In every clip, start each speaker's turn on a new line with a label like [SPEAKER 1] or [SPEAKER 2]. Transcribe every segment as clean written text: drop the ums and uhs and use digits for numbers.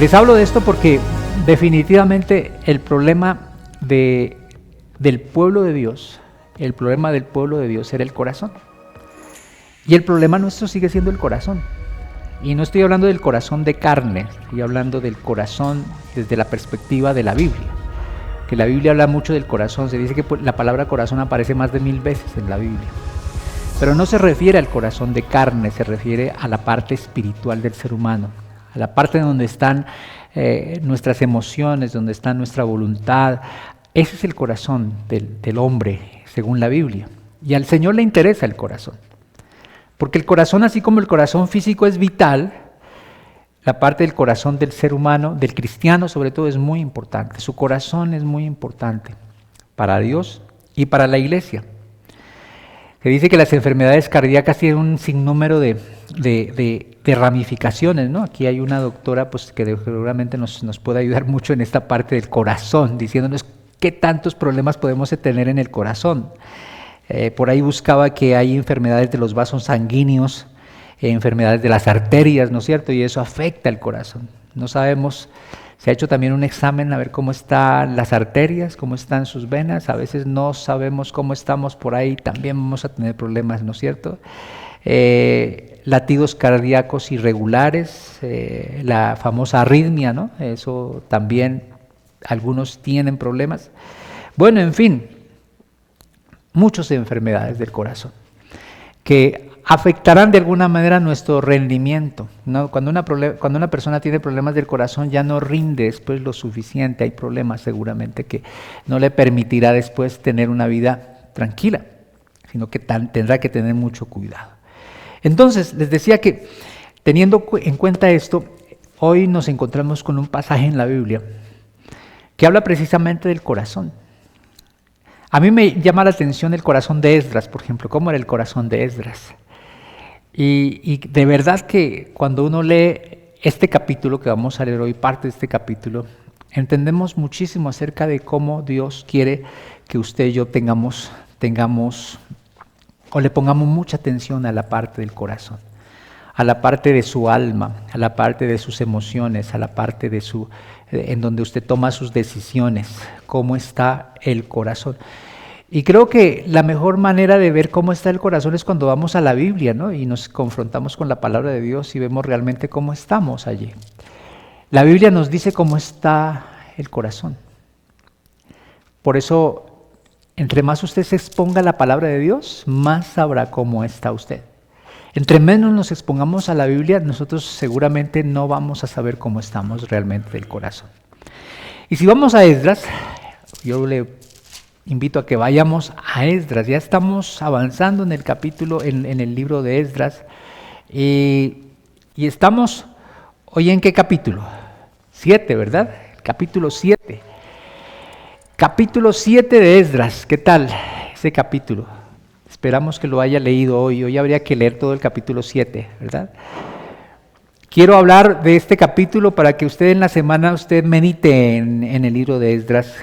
[SPEAKER 1] Les hablo de esto porque definitivamente el problema del pueblo de Dios, el problema del pueblo de Dios era el corazón. Y el problema nuestro sigue siendo el corazón. Y no estoy hablando del corazón de carne, estoy hablando del corazón desde la perspectiva de la Biblia. Que la Biblia habla mucho del corazón, se dice que la palabra corazón aparece más de 1000 veces en la Biblia. Pero no se refiere al corazón de carne, se refiere a la parte espiritual del ser humano, a la parte donde están nuestras emociones, donde está nuestra voluntad. Ese es el corazón del hombre, según la Biblia. Y al Señor le interesa el corazón. Porque el corazón, así como el corazón físico es vital, la parte del corazón del ser humano, del cristiano sobre todo, es muy importante. Su corazón es muy importante para Dios y para la iglesia. Se dice que las enfermedades cardíacas tienen un sinnúmero de ramificaciones, ¿no? Aquí hay una doctora pues, que seguramente nos puede ayudar mucho en esta parte del corazón, diciéndonos qué tantos problemas podemos tener en el corazón. Por ahí buscaba que hay enfermedades de los vasos sanguíneos, enfermedades de las arterias, ¿no es cierto? Y eso afecta el corazón. No sabemos, se ha hecho también un examen a ver cómo están las arterias, cómo están sus venas. A veces no sabemos cómo estamos por ahí, también vamos a tener problemas, ¿no es cierto? Latidos cardíacos irregulares, la famosa arritmia, ¿no? Eso también algunos tienen problemas. Bueno, en fin, muchas enfermedades del corazón que afectarán de alguna manera nuestro rendimiento, ¿no? Cuando una persona tiene problemas del corazón ya no rinde después lo suficiente, hay problemas seguramente que no le permitirá después tener una vida tranquila, sino que tendrá que tener mucho cuidado. Entonces, les decía que teniendo en cuenta esto, hoy nos encontramos con un pasaje en la Biblia que habla precisamente del corazón. A mí me llama la atención el corazón de Esdras, por ejemplo. ¿Cómo era el corazón de Esdras? Y de verdad que cuando uno lee este capítulo, que vamos a leer hoy, parte de este capítulo, entendemos muchísimo acerca de cómo Dios quiere que usted y yo tengamos o le pongamos mucha atención a la parte del corazón, a la parte de su alma, a la parte de sus emociones, a la parte de en donde usted toma sus decisiones, cómo está el corazón. Y creo que la mejor manera de ver cómo está el corazón es cuando vamos a la Biblia, ¿no? Y nos confrontamos con la palabra de Dios y vemos realmente cómo estamos allí. La Biblia nos dice cómo está el corazón. Por eso, entre más usted se exponga a la palabra de Dios, más sabrá cómo está usted. Entre menos nos expongamos a la Biblia, nosotros seguramente no vamos a saber cómo estamos realmente del corazón. Y si vamos a Esdras, yo le invito a que vayamos a Esdras. Ya estamos avanzando en el capítulo, en el libro de Esdras. Y estamos, hoy ¿en qué capítulo? 7, ¿verdad? Capítulo 7. Capítulo 7 de Esdras. ¿Qué tal ese capítulo? Esperamos que lo haya leído hoy. Hoy habría que leer todo el capítulo 7, ¿verdad? Quiero hablar de este capítulo para que usted en la semana medite en el libro de Esdras,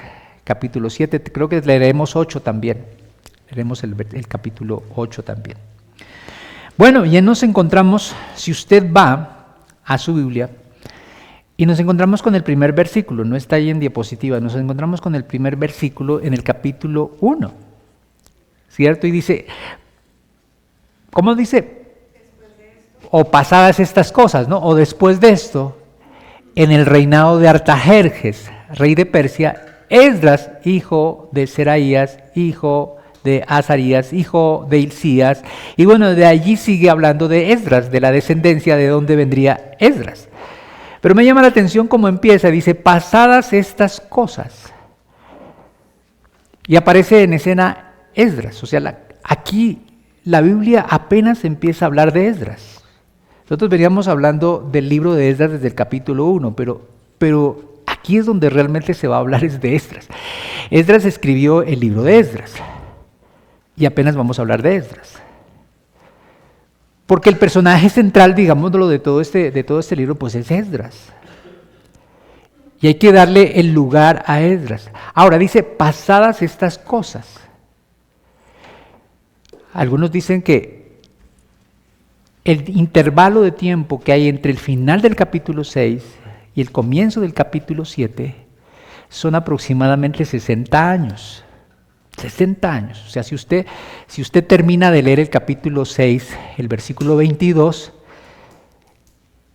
[SPEAKER 1] capítulo 7. Creo que leeremos 8 también. Leeremos el capítulo 8 también. Bueno, ya nos encontramos, si usted va a su Biblia, y nos encontramos con el primer versículo, no está ahí en diapositiva, nos encontramos con el primer versículo en el capítulo 1. ¿Cierto? Y dice, ¿cómo dice? O pasadas estas cosas, ¿no? O después de esto, en el reinado de Artajerjes, rey de Persia, Esdras, hijo de Seraías, hijo de Azarías, hijo de Hilcías, y bueno, de allí sigue hablando de Esdras, de la descendencia de donde vendría Esdras. Pero me llama la atención cómo empieza, dice, pasadas estas cosas. Y aparece en escena Esdras, o sea, aquí la Biblia apenas empieza a hablar de Esdras. Nosotros veníamos hablando del libro de Esdras desde el capítulo 1, pero aquí es donde realmente se va a hablar es de Esdras. Esdras escribió el libro de Esdras y apenas vamos a hablar de Esdras. Porque el personaje central, digámoslo, de todo este libro, pues es Esdras. Y hay que darle el lugar a Esdras. Ahora dice, pasadas estas cosas. Algunos dicen que el intervalo de tiempo que hay entre el final del capítulo 6 y el comienzo del capítulo 7 son aproximadamente 60 años. 60 años. O sea, si usted termina de leer el capítulo 6, el versículo 22,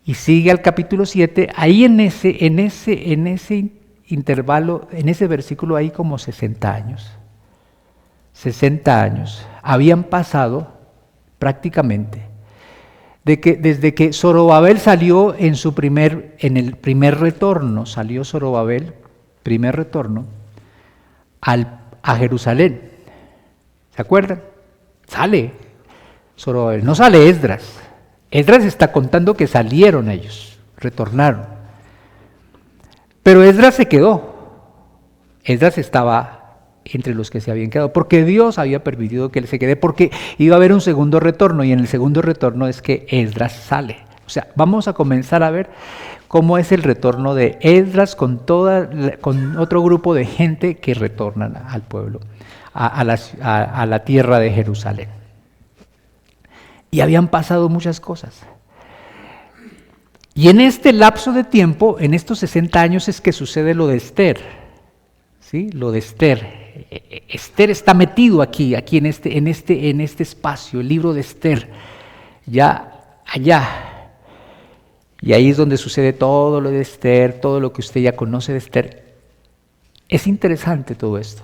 [SPEAKER 1] y sigue al capítulo 7, ahí en ese intervalo, en ese versículo hay como 60 años. 60 años habían pasado prácticamente desde que Zorobabel salió en el primer retorno, salió Zorobabel, primer retorno, a Jerusalén. ¿Se acuerdan? Sale Zorobabel, no sale Esdras. Esdras está contando que salieron ellos, retornaron. Pero Esdras se quedó. Esdras estaba entre los que se habían quedado, porque Dios había permitido que él se quede, porque iba a haber un segundo retorno, y en el segundo retorno es que Esdras sale. O sea, vamos a comenzar a ver cómo es el retorno de Esdras con otro grupo de gente que retornan al pueblo, a la tierra de Jerusalén. Y habían pasado muchas cosas. Y en este lapso de tiempo, en estos 60 años, es que sucede lo de Esther. ¿Sí? Lo de Esther. Esther está metido aquí en este espacio, el libro de Esther, ya allá. Y ahí es donde sucede todo lo de Esther, todo lo que usted ya conoce de Esther. Es interesante todo esto.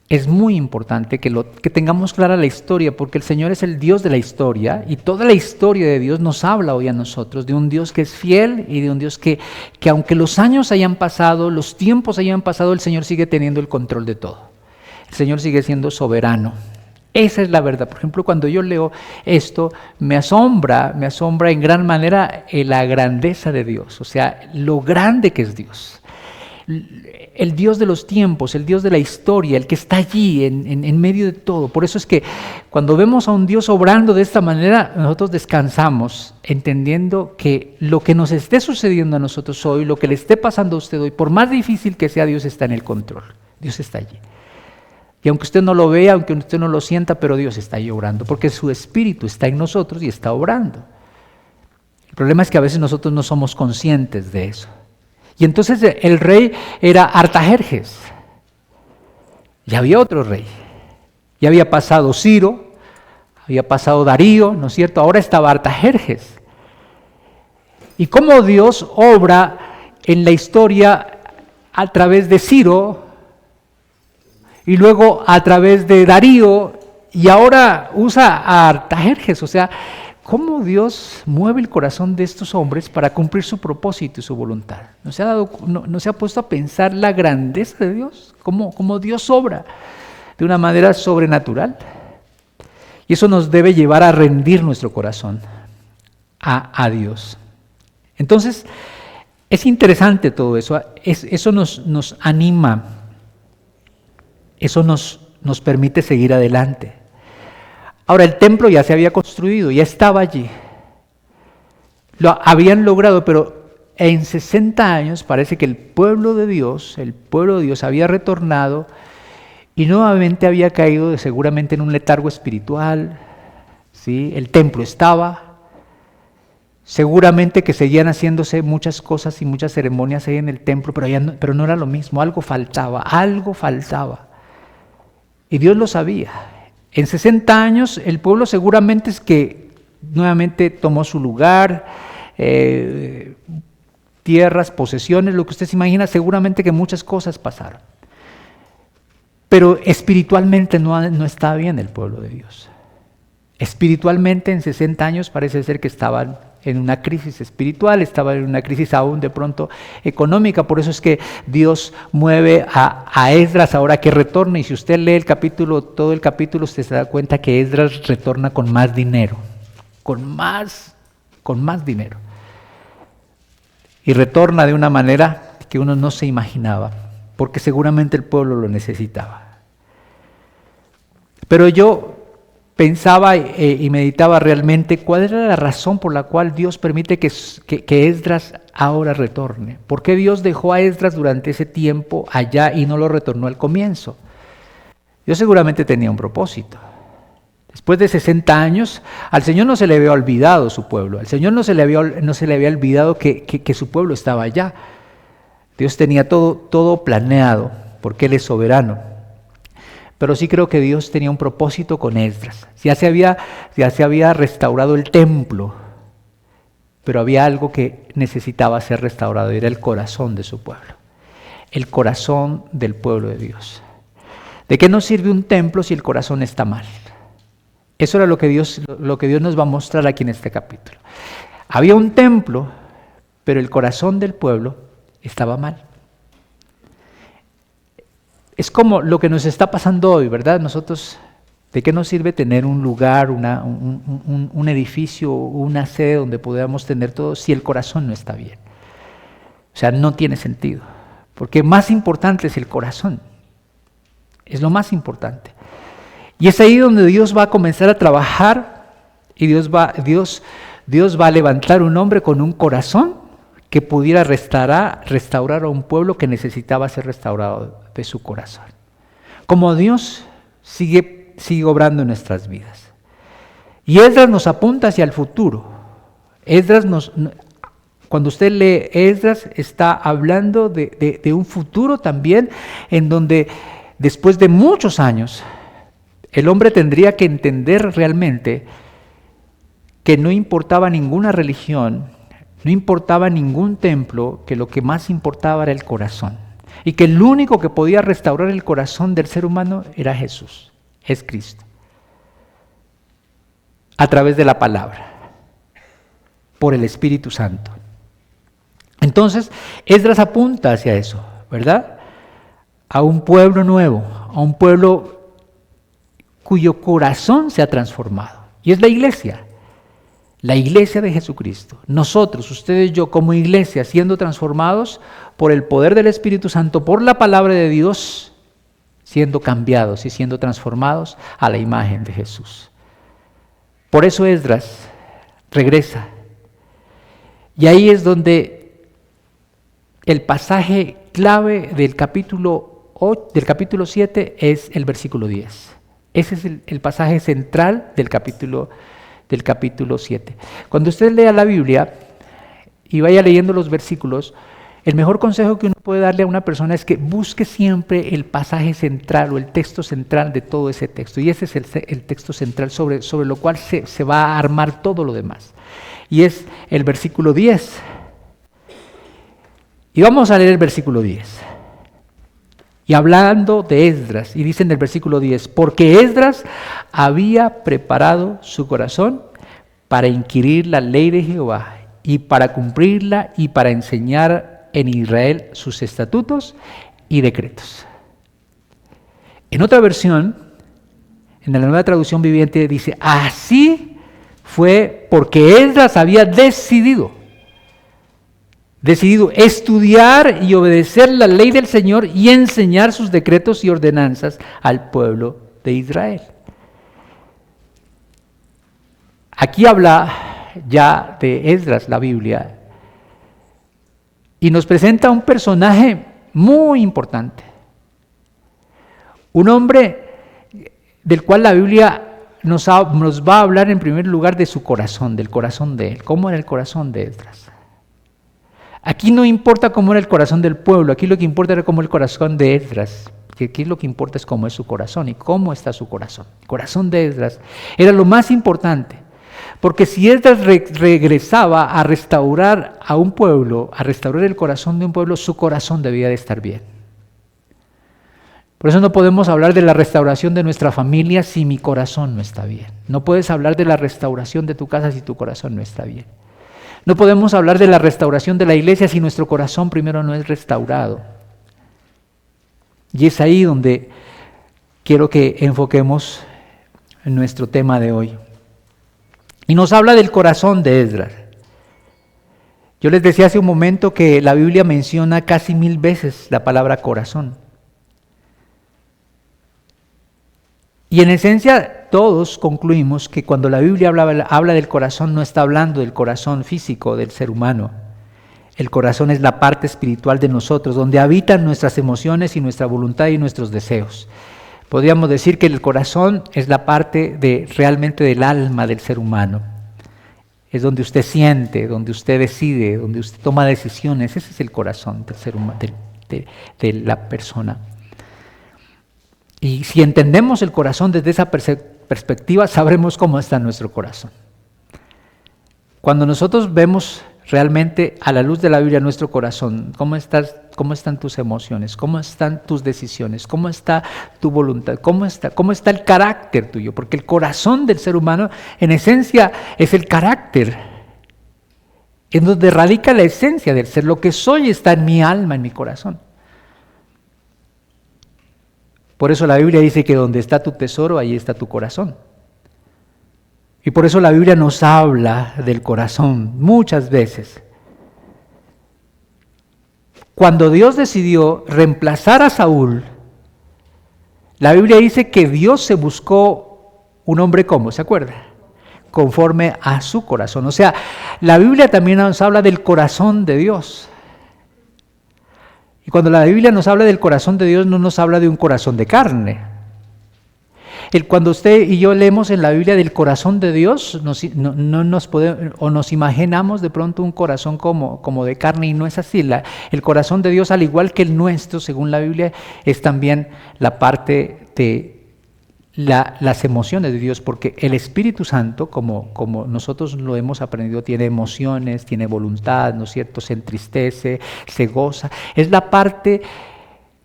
[SPEAKER 1] Es muy importante que tengamos clara la historia, porque el Señor es el Dios de la historia, y toda la historia de Dios nos habla hoy a nosotros de un Dios que es fiel y de un Dios que aunque los años hayan pasado, los tiempos hayan pasado, el Señor sigue teniendo el control de todo. El Señor sigue siendo soberano. Esa es la verdad. Por ejemplo, cuando yo leo esto, me asombra en gran manera la grandeza de Dios, o sea, lo grande que es Dios. El Dios de los tiempos, el Dios de la historia, el que está allí en medio de todo. Por eso es que cuando vemos a un Dios obrando de esta manera, nosotros descansamos entendiendo que lo que nos esté sucediendo a nosotros hoy, lo que le esté pasando a usted hoy, por más difícil que sea, Dios está en el control. Dios está allí. Y aunque usted no lo vea, aunque usted no lo sienta, pero Dios está allí obrando, porque su Espíritu está en nosotros y está obrando. El problema es que a veces nosotros no somos conscientes de eso. Y entonces el rey era Artajerjes. Ya había otro rey. Ya había pasado Ciro, había pasado Darío, ¿no es cierto? Ahora estaba Artajerjes. Y cómo Dios obra en la historia a través de Ciro, y luego a través de Darío, y ahora usa a Artajerjes. O sea, cómo Dios mueve el corazón de estos hombres para cumplir su propósito y su voluntad. ¿No se ha puesto a pensar la grandeza de Dios? Cómo Dios obra de una manera sobrenatural. Y eso nos debe llevar a rendir nuestro corazón a Dios. Entonces, es interesante todo eso. Eso nos anima. Eso nos permite seguir adelante. Ahora, el templo ya se había construido, ya estaba allí. Lo habían logrado, pero en 60 años parece que el pueblo de Dios había retornado y nuevamente había caído seguramente en un letargo espiritual. ¿Sí? El templo estaba, seguramente que seguían haciéndose muchas cosas y muchas ceremonias ahí en el templo, pero no era lo mismo, algo faltaba. Y Dios lo sabía. En 60 años el pueblo seguramente es que nuevamente tomó su lugar, tierras, posesiones, lo que usted se imagina, seguramente que muchas cosas pasaron. Pero espiritualmente no estaba bien el pueblo de Dios. Espiritualmente en 60 años parece ser que estaban en una crisis espiritual, estaban en una crisis aún de pronto económica. Por eso es que Dios mueve a Esdras ahora que retorne. Y si usted lee todo el capítulo, usted se da cuenta que Esdras retorna con más dinero, con más dinero. Y retorna de una manera que uno no se imaginaba, porque seguramente el pueblo lo necesitaba. Pero yo pensaba y meditaba realmente cuál era la razón por la cual Dios permite que Esdras ahora retorne. ¿Por qué Dios dejó a Esdras durante ese tiempo allá y no lo retornó al comienzo? Dios seguramente tenía un propósito. Después de 60 años, al Señor no se le había olvidado su pueblo. Al Señor no se le había olvidado que su pueblo estaba allá. Dios tenía todo planeado, porque Él es soberano. Pero sí creo que Dios tenía un propósito con Esdras. Ya se había restaurado el templo, pero había algo que necesitaba ser restaurado, y era el corazón de su pueblo. El corazón del pueblo de Dios. ¿De qué nos sirve un templo si el corazón está mal? Eso era lo que Dios nos va a mostrar aquí en este capítulo. Había un templo, pero el corazón del pueblo estaba mal. Es como lo que nos está pasando hoy, ¿verdad? Nosotros, ¿de qué nos sirve tener un lugar, un edificio, una sede donde podamos tener todo si el corazón no está bien? O sea, no tiene sentido, porque más importante es el corazón. Es lo más importante. Y es ahí donde Dios va a comenzar a trabajar y Dios va a levantar un hombre con un corazón que pudiera restaurar a un pueblo que necesitaba ser restaurado de su corazón. Como Dios sigue obrando en nuestras vidas. Y Esdras nos apunta hacia el futuro. Cuando usted lee Esdras, está hablando de un futuro también en donde después de muchos años el hombre tendría que entender realmente que no importaba ninguna religión, no importaba ningún templo, que lo que más importaba era el corazón. Y que el único que podía restaurar el corazón del ser humano era Jesús, es Cristo. A través de la palabra, por el Espíritu Santo. Entonces, Esdras apunta hacia eso, ¿verdad? A un pueblo nuevo, a un pueblo cuyo corazón se ha transformado. Y es la iglesia de Jesucristo. Nosotros, ustedes y yo, como iglesia, siendo transformados por el poder del Espíritu Santo, por la palabra de Dios, siendo cambiados y siendo transformados a la imagen de Jesús. Por eso Esdras regresa. Y ahí es donde el pasaje clave del capítulo 7 es el versículo 10. Ese es el pasaje central del capítulo 7. Cuando usted lea la Biblia y vaya leyendo los versículos, el mejor consejo que uno puede darle a una persona es que busque siempre el pasaje central o el texto central de todo ese texto. Y ese es el texto central sobre lo cual se va a armar todo lo demás. Y es el versículo 10. Y vamos a leer el versículo 10. Y hablando de Esdras, y dice en el versículo 10, porque Esdras había preparado su corazón para inquirir la ley de Jehová y para cumplirla y para enseñar en Israel sus estatutos y decretos. En otra versión, en la Nueva Traducción Viviente, dice, así fue porque Esdras había decidido estudiar y obedecer la ley del Señor y enseñar sus decretos y ordenanzas al pueblo de Israel. Aquí habla ya de Esdras la Biblia y nos presenta un personaje muy importante. Un hombre del cual la Biblia nos va a hablar en primer lugar de su corazón, del corazón de él. ¿Cómo era el corazón de Esdras? Aquí no importa cómo era el corazón del pueblo, aquí lo que importa era cómo el corazón de Esdras, que aquí lo que importa es cómo es su corazón y cómo está su corazón. El corazón de Esdras era lo más importante, porque si Esdras regresaba a restaurar a un pueblo, a restaurar el corazón de un pueblo, su corazón debía de estar bien. Por eso no podemos hablar de la restauración de nuestra familia si mi corazón no está bien. No puedes hablar de la restauración de tu casa si tu corazón no está bien. No podemos hablar de la restauración de la iglesia si nuestro corazón primero no es restaurado. Y es ahí donde quiero que enfoquemos en nuestro tema de hoy. Y nos habla del corazón de Esdras. Yo les decía hace un momento que la Biblia menciona casi 1000 veces la palabra corazón. Y en esencia todos concluimos que cuando la Biblia habla del corazón no está hablando del corazón físico del ser humano. El corazón es la parte espiritual de nosotros, donde habitan nuestras emociones y nuestra voluntad y nuestros deseos. Podríamos decir que el corazón es la parte realmente del alma del ser humano. Es donde usted siente, donde usted decide, donde usted toma decisiones. Ese es el corazón del ser humano, de la persona. Y si entendemos el corazón desde esa perspectiva, sabremos cómo está nuestro corazón. Cuando nosotros vemos realmente a la luz de la Biblia nuestro corazón, cómo están tus emociones, cómo están tus decisiones, cómo está tu voluntad, cómo está el carácter tuyo, porque el corazón del ser humano en esencia es el carácter, en donde radica la esencia del ser. Lo que soy está en mi alma, en mi corazón. Por eso la Biblia dice que donde está tu tesoro, ahí está tu corazón. Y por eso la Biblia nos habla del corazón muchas veces. Cuando Dios decidió reemplazar a Saúl, la Biblia dice que Dios se buscó un hombre ¿cómo? ¿Se acuerda? Conforme a su corazón. O sea, la Biblia también nos habla del corazón de Dios. Y cuando la Biblia nos habla del corazón de Dios, no nos habla de un corazón de carne. Cuando usted y yo leemos en la Biblia del corazón de Dios, nos imaginamos de pronto un corazón como de carne, y no es así. El corazón de Dios, al igual que el nuestro, según la Biblia, es también la parte de las emociones de Dios, porque el Espíritu Santo, como nosotros lo hemos aprendido, tiene emociones, tiene voluntad, ¿no es cierto? Se entristece, se goza. Es la parte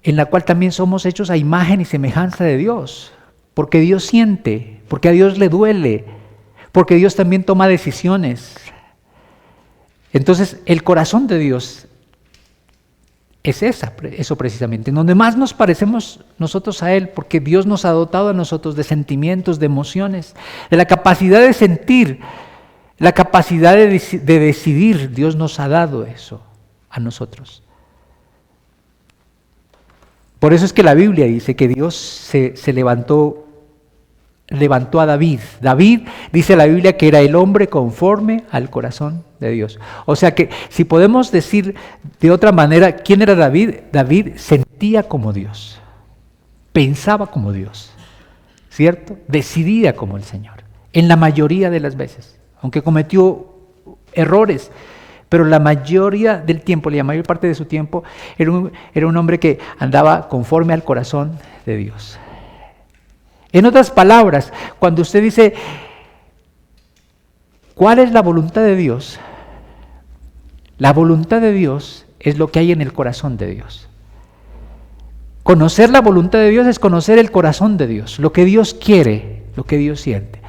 [SPEAKER 1] en la cual también somos hechos a imagen y semejanza de Dios, porque Dios siente, porque a Dios le duele, porque Dios también toma decisiones. Entonces, el corazón de Dios es eso precisamente, en donde más nos parecemos nosotros a Él, porque Dios nos ha dotado a nosotros de sentimientos, de emociones, de la capacidad de sentir, la capacidad de decidir. Dios nos ha dado eso a nosotros. Por eso es que la Biblia dice que Dios se levantó a David. David, dice la Biblia, que era el hombre conforme al corazón de Dios. O sea que si podemos decir de otra manera, ¿quién era David? David sentía como Dios, pensaba como Dios, ¿cierto? Decidía como el Señor, en la mayoría de las veces, aunque cometió errores, pero la mayoría del tiempo, la mayor parte de su tiempo, era un hombre que andaba conforme al corazón de Dios. En otras palabras, cuando usted dice, ¿cuál es la voluntad de Dios? La voluntad de Dios es lo que hay en el corazón de Dios. Conocer la voluntad de Dios es conocer el corazón de Dios, lo que Dios quiere, lo que Dios siente.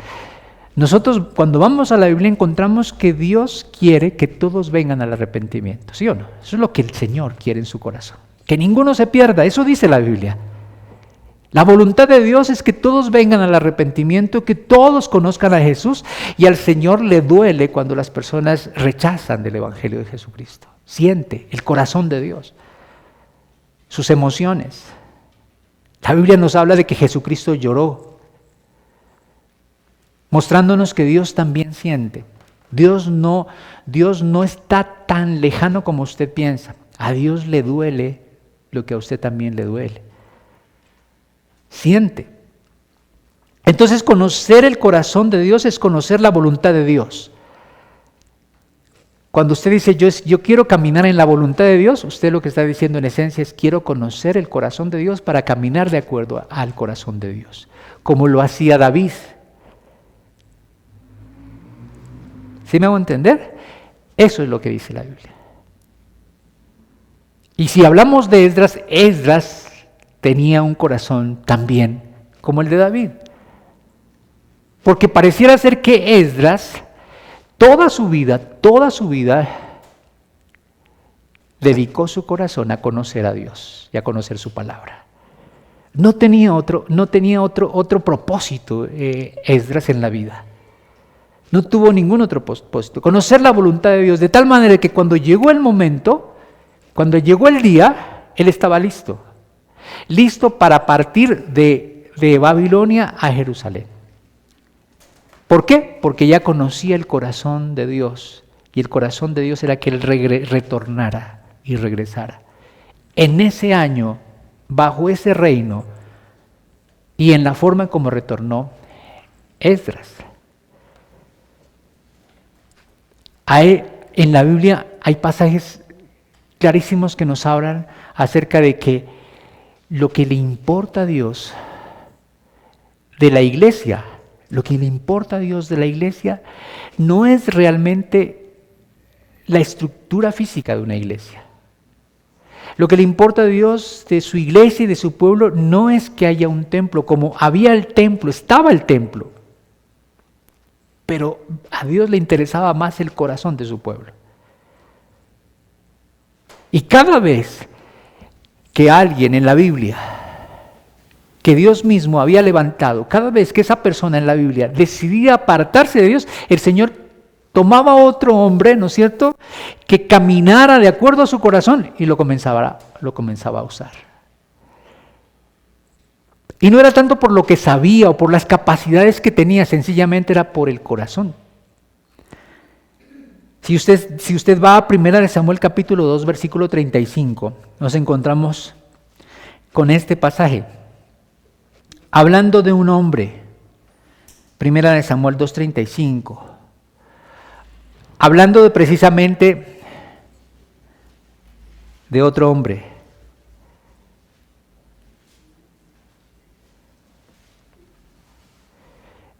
[SPEAKER 1] Nosotros cuando vamos a la Biblia encontramos que Dios quiere que todos vengan al arrepentimiento, ¿sí o no? Eso es lo que el Señor quiere en su corazón, que ninguno se pierda, eso dice la Biblia. La voluntad de Dios es que todos vengan al arrepentimiento, que todos conozcan a Jesús, y al Señor le duele cuando las personas rechazan del Evangelio de Jesucristo. Siente el corazón de Dios, sus emociones. La Biblia nos habla de que Jesucristo lloró, mostrándonos que Dios también siente. Dios no está tan lejano como usted piensa. A Dios le duele lo que a usted también le duele. Siente. Entonces, conocer el corazón de Dios es conocer la voluntad de Dios. Cuando usted dice, yo quiero caminar en la voluntad de Dios, usted lo que está diciendo en esencia es, quiero conocer el corazón de Dios para caminar de acuerdo al corazón de Dios, como lo hacía David. ¿Sí me hago entender? Eso es lo que dice la Biblia. Y si hablamos de Esdras tenía un corazón también como el de David. Porque pareciera ser que Esdras, toda su vida, dedicó su corazón a conocer a Dios y a conocer su palabra. No tenía otro propósito Esdras en la vida. No tuvo ningún otro propósito. Conocer la voluntad de Dios de tal manera que cuando llegó el momento, cuando llegó el día, él estaba listo para partir de Babilonia a Jerusalén. ¿Por qué? Porque ya conocía el corazón de Dios, y el corazón de Dios era que él retornara y regresara. En ese año, bajo ese reino, y en la forma en cómo retornó Esdras. En la Biblia hay pasajes clarísimos que nos hablan acerca de que lo que le importa a Dios de la iglesia, lo que le importa a Dios de la iglesia no es realmente la estructura física de una iglesia. Lo que le importa a Dios de su iglesia y de su pueblo no es que haya un templo, como había el templo, estaba el templo, pero a Dios le interesaba más el corazón de su pueblo. Y cada vez que alguien en la Biblia, que Dios mismo había levantado, cada vez que esa persona en la Biblia decidía apartarse de Dios, el Señor tomaba a otro hombre, ¿no es cierto?, que caminara de acuerdo a su corazón y lo comenzaba a usar. Y no era tanto por lo que sabía o por las capacidades que tenía, sencillamente era por el corazón. Si usted va a 1 Samuel capítulo 2, versículo 35, nos encontramos con este pasaje. Hablando de un hombre, 1 Samuel 2:35, hablando precisamente de otro hombre,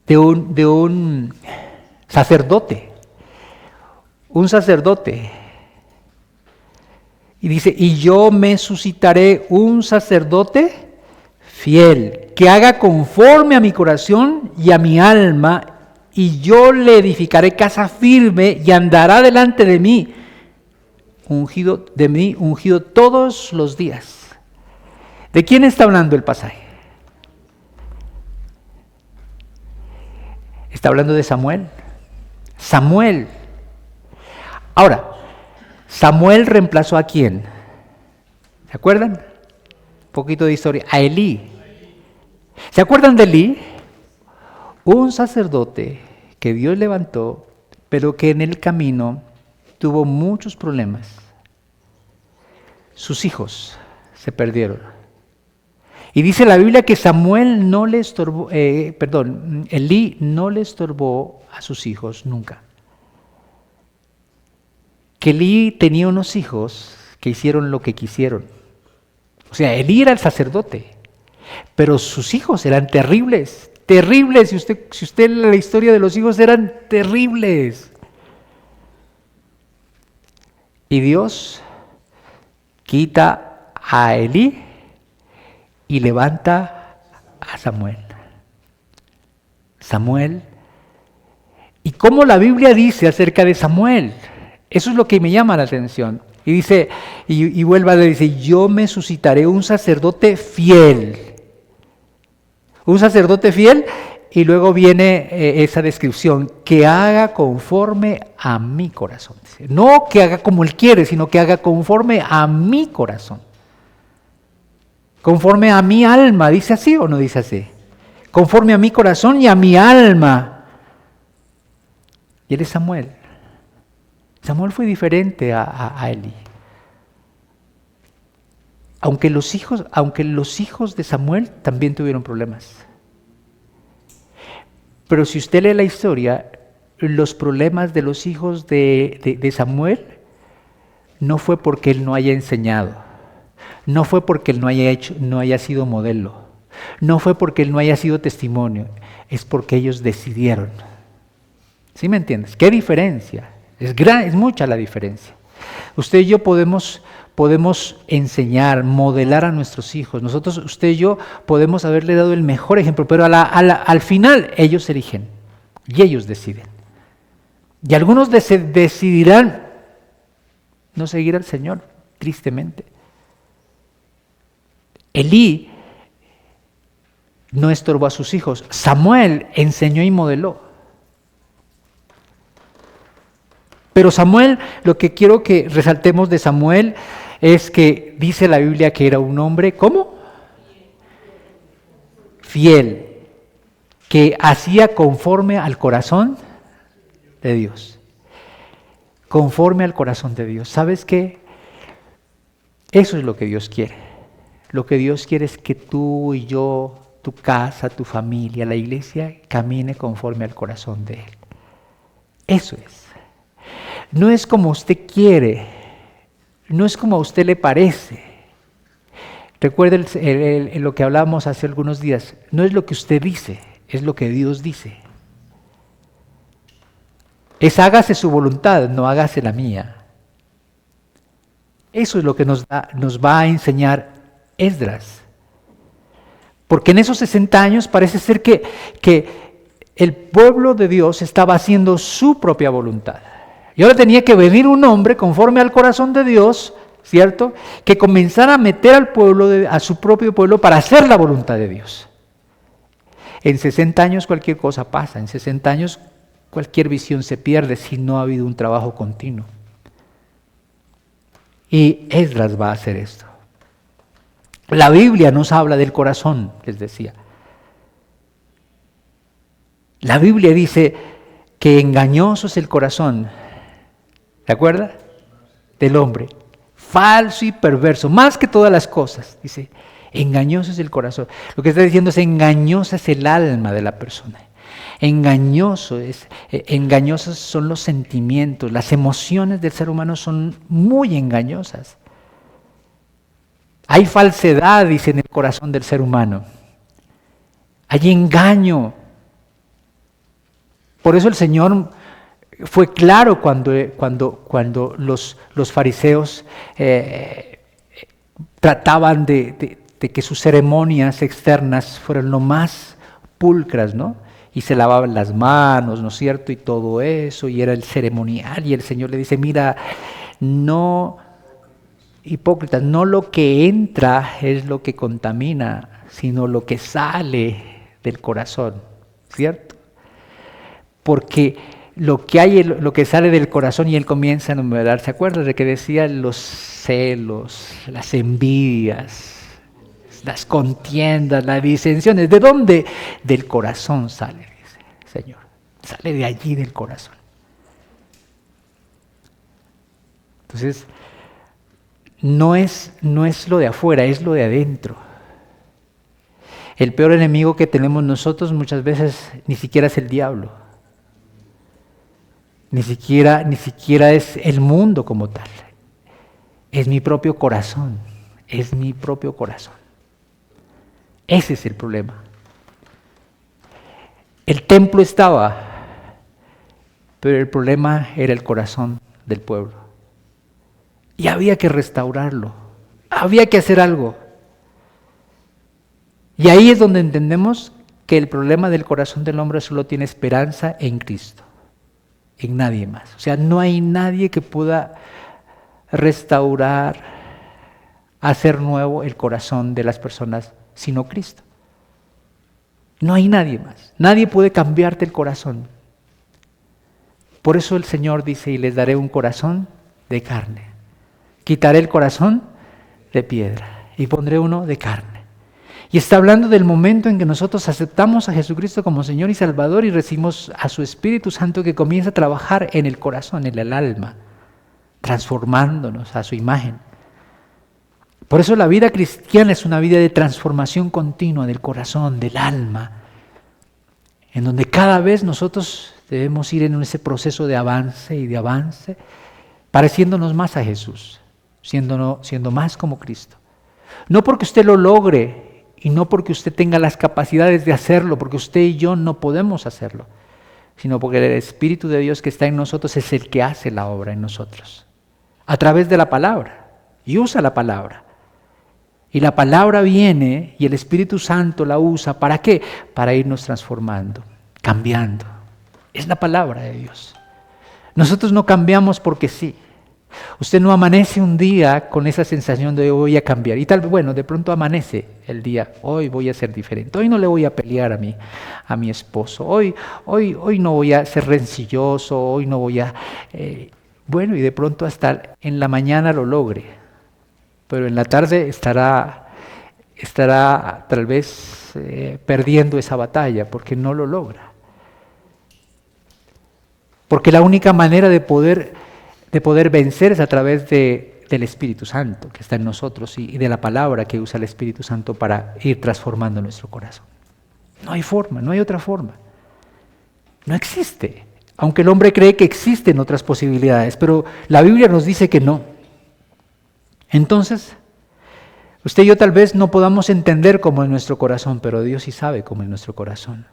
[SPEAKER 1] de un sacerdote, y dice, y yo me suscitaré un sacerdote fiel, que haga conforme a mi corazón y a mi alma, y yo le edificaré casa firme y andará delante de mí, ungido todos los días. ¿De quién está hablando el pasaje? Está hablando de Samuel. Samuel. Ahora, Samuel reemplazó ¿a quién? ¿Se acuerdan? Un poquito de historia. A Elí. ¿Se acuerdan de Elí? Un sacerdote que Dios levantó, pero que en el camino tuvo muchos problemas. Sus hijos se perdieron. Y dice la Biblia que Elí no le estorbó a sus hijos nunca. Que Elí tenía unos hijos que hicieron lo que quisieron. O sea, Elí era el sacerdote, pero sus hijos eran terribles. Terribles, si usted lee la historia de los hijos, eran terribles. Y Dios quita a Elí y levanta a Samuel. Samuel. ¿Y cómo la Biblia dice acerca de Samuel? Eso es lo que me llama la atención. Y dice, y vuelve a decir, yo me suscitaré un sacerdote fiel. Un sacerdote fiel, y luego viene esa descripción, que haga conforme a mi corazón. No que haga como él quiere, sino que haga conforme a mi corazón. Conforme a mi alma, ¿dice así o no dice así? Conforme a mi corazón y a mi alma. Y él es Samuel. Samuel fue diferente a Elí. Aunque los hijos de Samuel también tuvieron problemas. Pero si usted lee la historia, los problemas de los hijos de Samuel no fue porque él no haya enseñado, no fue porque él no haya sido modelo, no fue porque él no haya sido testimonio, es porque ellos decidieron. ¿Sí me entiendes? ¿Qué diferencia? Es mucha la diferencia. Usted y yo podemos enseñar, modelar a nuestros hijos. Usted y yo podemos haberle dado el mejor ejemplo, pero al final ellos eligen y ellos deciden. Y algunos decidirán no seguir al Señor, tristemente. Elí no estorbó a sus hijos. Samuel enseñó y modeló. Pero Samuel, lo que quiero que resaltemos de Samuel es que dice la Biblia que era un hombre, ¿cómo? Fiel, que hacía conforme al corazón de Dios. Conforme al corazón de Dios. ¿Sabes qué? Eso es lo que Dios quiere. Lo que Dios quiere es que tú y yo tu casa, tu familia, la iglesia, camine conforme al corazón de Él. Eso es. No es como usted quiere, no es como a usted le parece. Recuerde lo que hablábamos hace algunos días, no es lo que usted dice, es lo que Dios dice. Es hágase su voluntad, no hágase la mía. Eso es lo que nos va a enseñar Esdras. Porque en esos 60 años parece ser que el pueblo de Dios estaba haciendo su propia voluntad. Y ahora tenía que venir un hombre conforme al corazón de Dios, ¿cierto? Que comenzara a meter al pueblo, a su propio pueblo, para hacer la voluntad de Dios. En 60 años cualquier cosa pasa, en 60 años cualquier visión se pierde si no ha habido un trabajo continuo. Y Esdras va a hacer esto. La Biblia nos habla del corazón, les decía. La Biblia dice que engañoso es el corazón, ¿de acuerdo? Del hombre, falso y perverso, más que todas las cosas, dice, engañoso es el corazón. Lo que está diciendo es engañosa es el alma de la persona. Engañosos son los sentimientos, las emociones del ser humano son muy engañosas. Hay falsedad, dice, en el corazón del ser humano. Hay engaño. Por eso el Señor fue claro cuando los fariseos trataban de que sus ceremonias externas fueran lo más pulcras, ¿no? Y se lavaban las manos, ¿no es cierto? Y todo eso, y era el ceremonial. Y el Señor le dice, mira, no, hipócritas, no lo que entra es lo que contamina, sino lo que sale del corazón, ¿cierto? Porque lo que sale del corazón, y él comienza a enumerar, ¿se acuerdan de que decía los celos, las envidias, las contiendas, las disensiones? ¿De dónde? Del corazón sale, dice el Señor. Sale de allí, del corazón. Entonces, no es lo de afuera, es lo de adentro. El peor enemigo que tenemos nosotros muchas veces ni siquiera es el diablo. Ni siquiera es el mundo como tal. Es mi propio corazón. Es mi propio corazón. Ese es el problema. El templo estaba, pero el problema era el corazón del pueblo. Y había que restaurarlo. Había que hacer algo. Y ahí es donde entendemos que el problema del corazón del hombre solo tiene esperanza en Cristo, en nadie más. O sea, no hay nadie que pueda restaurar, hacer nuevo el corazón de las personas sino Cristo. No hay nadie más. Nadie puede cambiarte el corazón. Por eso el Señor dice, y les daré un corazón de carne. Quitaré el corazón de piedra y pondré uno de carne. Y está hablando del momento en que nosotros aceptamos a Jesucristo como Señor y Salvador y recibimos a su Espíritu Santo que comienza a trabajar en el corazón, en el alma, transformándonos a su imagen. Por eso la vida cristiana es una vida de transformación continua del corazón, del alma, en donde cada vez nosotros debemos ir en ese proceso de avance y de avance, pareciéndonos más a Jesús, siendo más como Cristo. No porque usted lo logre y no porque usted tenga las capacidades de hacerlo, porque usted y yo no podemos hacerlo, sino porque el Espíritu de Dios que está en nosotros es el que hace la obra en nosotros, a través de la palabra, y usa la palabra. Y la palabra viene y el Espíritu Santo la usa, ¿para qué? Para irnos transformando, cambiando. Es la palabra de Dios. Nosotros no cambiamos porque sí. Usted no amanece un día con esa sensación de voy a cambiar. Y tal vez, bueno, de pronto amanece el día, hoy voy a ser diferente. Hoy no le voy a pelear a mi esposo. Hoy no voy a ser rencilloso. Hoy no voy a... bueno, y de pronto hasta en la mañana lo logre. Pero en la tarde estará tal vez perdiendo esa batalla porque no lo logra. Porque la única manera de poder vencer es a través del Espíritu Santo que está en nosotros y de la palabra que usa el Espíritu Santo para ir transformando nuestro corazón. No hay forma, no hay otra forma. No existe. Aunque el hombre cree que existen otras posibilidades, pero la Biblia nos dice que no. Entonces, usted y yo tal vez no podamos entender cómo es nuestro corazón, pero Dios sí sabe cómo es nuestro corazón.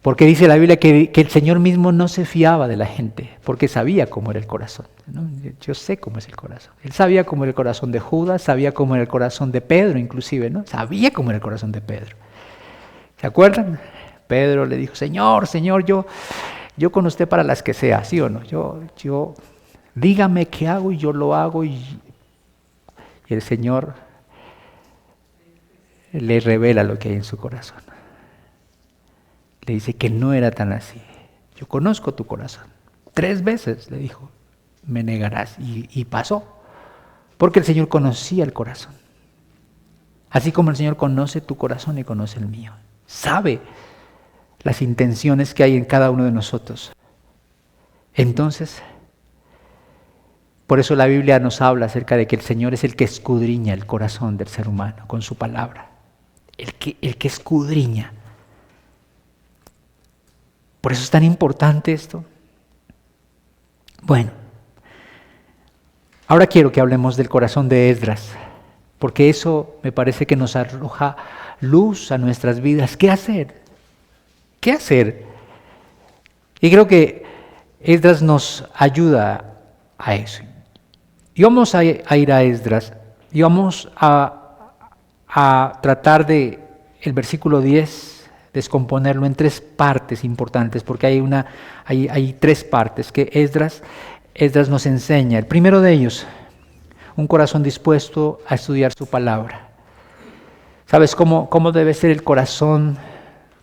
[SPEAKER 1] Porque dice la Biblia que el Señor mismo no se fiaba de la gente, porque sabía cómo era el corazón, ¿no? Yo sé cómo es el corazón. Él sabía cómo era el corazón de Judas, sabía cómo era el corazón de Pedro inclusive, ¿no? Sabía cómo era el corazón de Pedro. ¿Se acuerdan? Pedro le dijo, Señor, yo con usted para las que sea, ¿sí o no? Yo dígame qué hago y yo lo hago y el Señor le revela lo que hay en su corazón. Le dice que no era tan así. Yo conozco tu corazón. 3 veces le dijo, me negarás. Y pasó. Porque el Señor conocía el corazón. Así como el Señor conoce tu corazón y conoce el mío. Sabe las intenciones que hay en cada uno de nosotros. Entonces, por eso la Biblia nos habla acerca de que el Señor es el que escudriña el corazón del ser humano con su palabra. El que escudriña. Por eso es tan importante esto. Bueno, ahora quiero que hablemos del corazón de Esdras, porque eso me parece que nos arroja luz a nuestras vidas. ¿Qué hacer? ¿Qué hacer? Y creo que Esdras nos ayuda a eso. Y vamos a ir a Esdras y vamos a tratar de el versículo 10, descomponerlo en 3 partes importantes, porque hay 3 partes que Esdras nos enseña. El primero de ellos, un corazón dispuesto a estudiar su palabra. ¿Sabes cómo debe ser el corazón?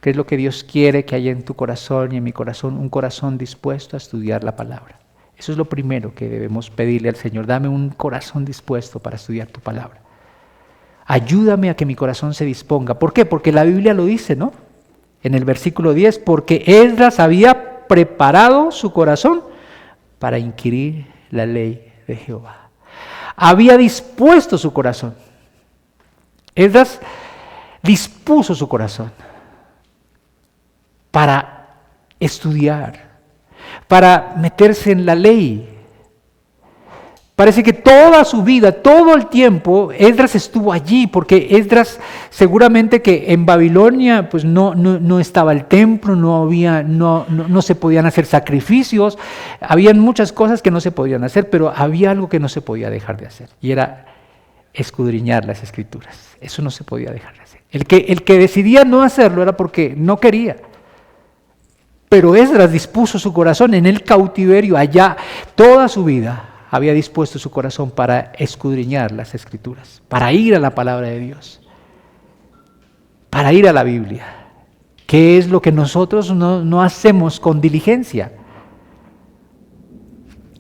[SPEAKER 1] ¿Qué es lo que Dios quiere que haya en tu corazón y en mi corazón? Un corazón dispuesto a estudiar la palabra. Eso es lo primero que debemos pedirle al Señor. Dame un corazón dispuesto para estudiar tu palabra. Ayúdame a que mi corazón se disponga. ¿Por qué? Porque la Biblia lo dice, ¿no? En el versículo 10, porque Esdras había preparado su corazón para inquirir la ley de Jehová. Había dispuesto su corazón. Esdras dispuso su corazón para estudiar, para meterse en la ley. Parece que toda su vida, todo el tiempo, Esdras estuvo allí, porque Esdras seguramente que en Babilonia pues no estaba el templo, no se podían hacer sacrificios, habían muchas cosas que no se podían hacer, pero había algo que no se podía dejar de hacer, y era escudriñar las Escrituras. Eso no se podía dejar de hacer. El que decidía no hacerlo era porque no quería. Pero Esdras dispuso su corazón en el cautiverio, allá toda su vida. Había dispuesto su corazón para escudriñar las Escrituras, para ir a la palabra de Dios, para ir a la Biblia, que es lo que nosotros no hacemos con diligencia.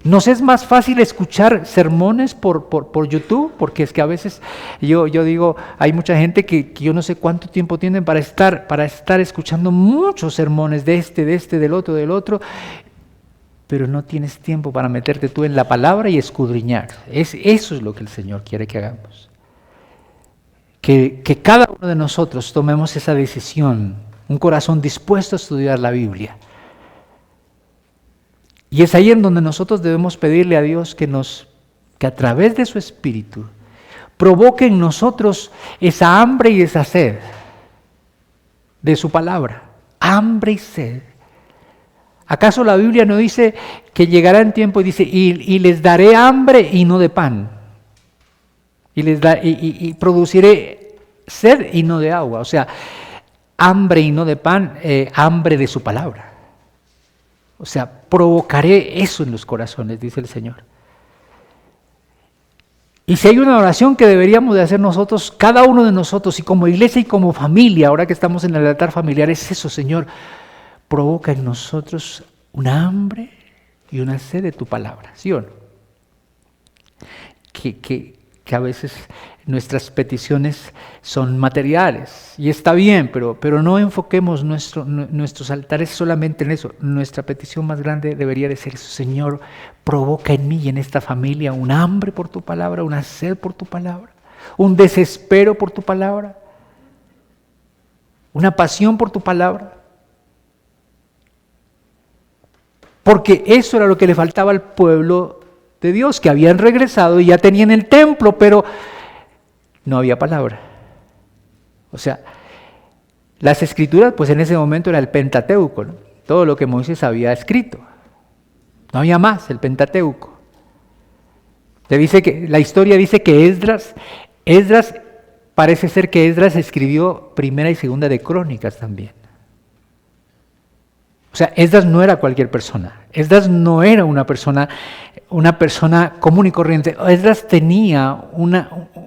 [SPEAKER 1] Nos es más fácil escuchar sermones por YouTube, porque es que a veces yo digo, hay mucha gente que yo no sé cuánto tiempo tienen para estar escuchando muchos sermones del otro, pero no tienes tiempo para meterte tú en la palabra y escudriñar. Eso es lo que el Señor quiere que hagamos. Que cada uno de nosotros tomemos esa decisión, un corazón dispuesto a estudiar la Biblia. Y es ahí en donde nosotros debemos pedirle a Dios que a través de su Espíritu provoque en nosotros esa hambre y esa sed de su palabra. Hambre y sed. ¿Acaso la Biblia no dice que llegará el tiempo y dice, y les daré hambre y no de pan? Y produciré sed y no de agua. O sea, hambre y no de pan, hambre de su palabra. O sea, provocaré eso en los corazones, dice el Señor. Y si hay una oración que deberíamos de hacer nosotros, cada uno de nosotros, y como iglesia y como familia, ahora que estamos en el altar familiar, es eso, Señor. Provoca en nosotros una hambre y una sed de tu palabra, ¿sí o no? Que a veces nuestras peticiones son materiales, y está bien, pero no enfoquemos nuestros altares solamente en eso. Nuestra petición más grande debería de ser eso: Señor, provoca en mí y en esta familia un hambre por tu palabra, una sed por tu palabra, un desespero por tu palabra. una pasión por tu palabra. Porque eso era lo que le faltaba al pueblo de Dios, que habían regresado y ya tenían el templo, pero no había palabra. O sea, las escrituras, pues en ese momento era el Pentateuco, ¿no? Todo lo que Moisés había escrito. No había más, el Pentateuco. La historia dice que Esdras, parece ser que Esdras escribió Primera y Segunda de Crónicas también. O sea, Esdras no era cualquier persona. Esdras no era una persona común y corriente. Esdras tenía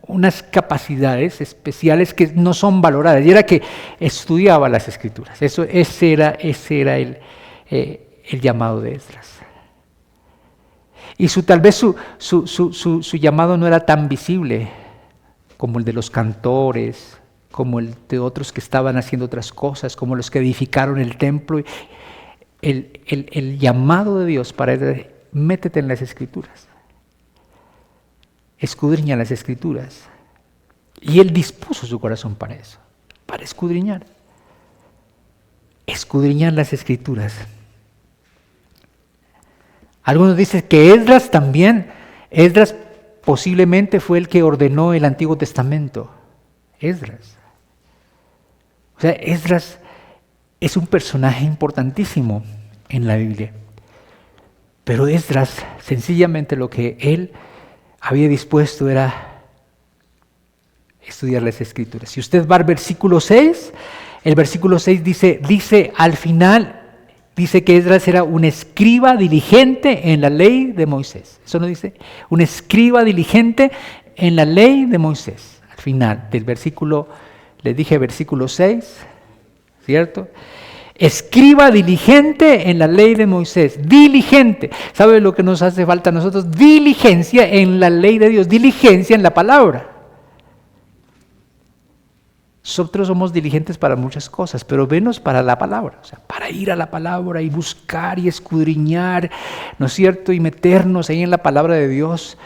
[SPEAKER 1] unas capacidades especiales que no son valoradas. Y era que estudiaba las Escrituras. Ese era el llamado de Esdras. Y tal vez su llamado no era tan visible como el de los cantores, como el de otros que estaban haciendo otras cosas, como los que edificaron el templo. El llamado de Dios para él, métete en las Escrituras, escudriña las Escrituras. Y él dispuso su corazón para eso, para escudriñar las Escrituras. Algunos dicen que Esdras posiblemente fue el que ordenó el Antiguo Testamento. Esdras. O sea, Esdras es un personaje importantísimo en la Biblia. Pero Esdras, sencillamente lo que él había dispuesto era estudiar las Escrituras. Si usted va al versículo 6, el versículo 6 dice al final, dice que Esdras era un escriba diligente en la ley de Moisés. ¿Eso no dice? Un escriba diligente en la ley de Moisés. Al final del versículo, les dije versículo 6, ¿cierto? Escriba diligente en la ley de Moisés, diligente. ¿Sabe lo que nos hace falta a nosotros? Diligencia en la ley de Dios, diligencia en la palabra. Nosotros somos diligentes para muchas cosas, pero menos para la palabra, o sea, para ir a la palabra y buscar y escudriñar, ¿no es cierto? Y meternos ahí en la palabra de Dios.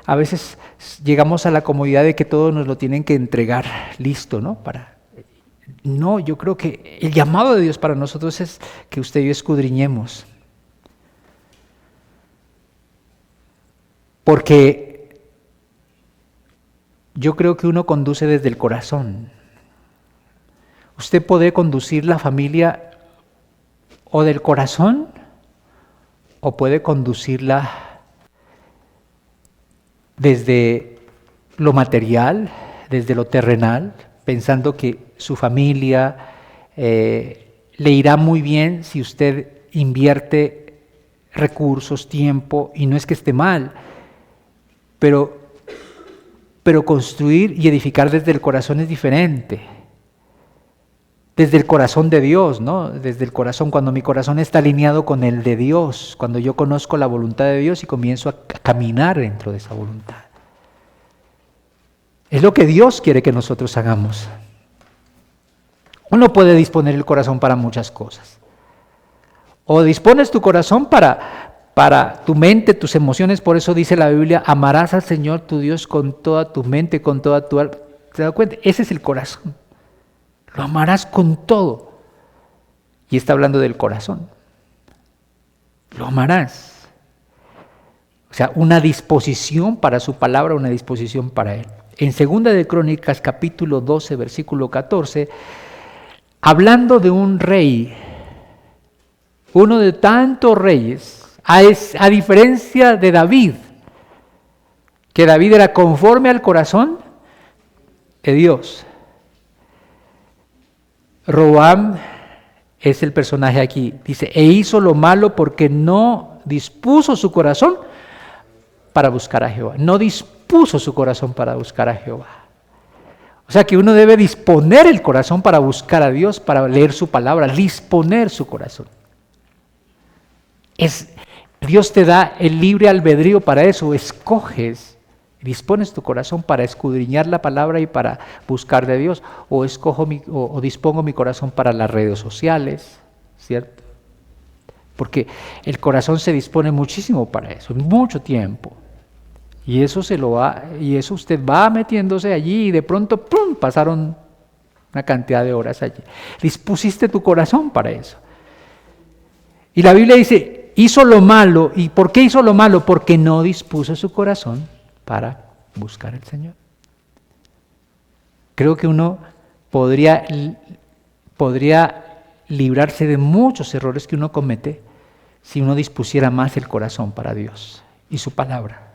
[SPEAKER 1] A veces llegamos a la comodidad de que todo nos lo tienen que entregar listo, ¿no? No, yo creo que el llamado de Dios para nosotros es que usted y yo escudriñemos. Porque yo creo que uno conduce desde el corazón. Usted puede conducir la familia o del corazón o puede conducirla desde lo material, desde lo terrenal, pensando que su familia le irá muy bien si usted invierte recursos, tiempo, y no es que esté mal, pero construir y edificar desde el corazón es diferente. Desde el corazón de Dios, ¿no? Desde el corazón, cuando mi corazón está alineado con el de Dios, cuando yo conozco la voluntad de Dios y comienzo a caminar dentro de esa voluntad. Es lo que Dios quiere que nosotros hagamos. Uno puede disponer el corazón para muchas cosas. O dispones tu corazón para tu mente, tus emociones. Por eso dice la Biblia, amarás al Señor tu Dios con toda tu mente, con toda tu alma. ¿Se da cuenta? Ese es el corazón. Lo amarás con todo. Y está hablando del corazón. Lo amarás. O sea, una disposición para su palabra, una disposición para Él. En 2 de Crónicas, capítulo 12, versículo 14, hablando de un rey, uno de tantos reyes, a diferencia de David, que David era conforme al corazón de Dios. Roboam es el personaje aquí. Dice, e hizo lo malo porque no dispuso su corazón para buscar a Jehová. No dispuso su corazón para buscar a Jehová. O sea que uno debe disponer el corazón para buscar a Dios, para leer su palabra, disponer su corazón. Dios te da el libre albedrío para eso, escoges, dispones tu corazón para escudriñar la palabra y para buscar de Dios, o dispongo mi corazón para las redes sociales, ¿cierto? Porque el corazón se dispone muchísimo para eso, mucho tiempo. Y eso usted va metiéndose allí y de pronto ¡pum!, pasaron una cantidad de horas allí. Dispusiste tu corazón para eso. Y la Biblia dice, hizo lo malo. ¿Y por qué hizo lo malo? Porque no dispuso su corazón para buscar al Señor. Creo que uno podría librarse de muchos errores que uno comete si uno dispusiera más el corazón para Dios y su palabra.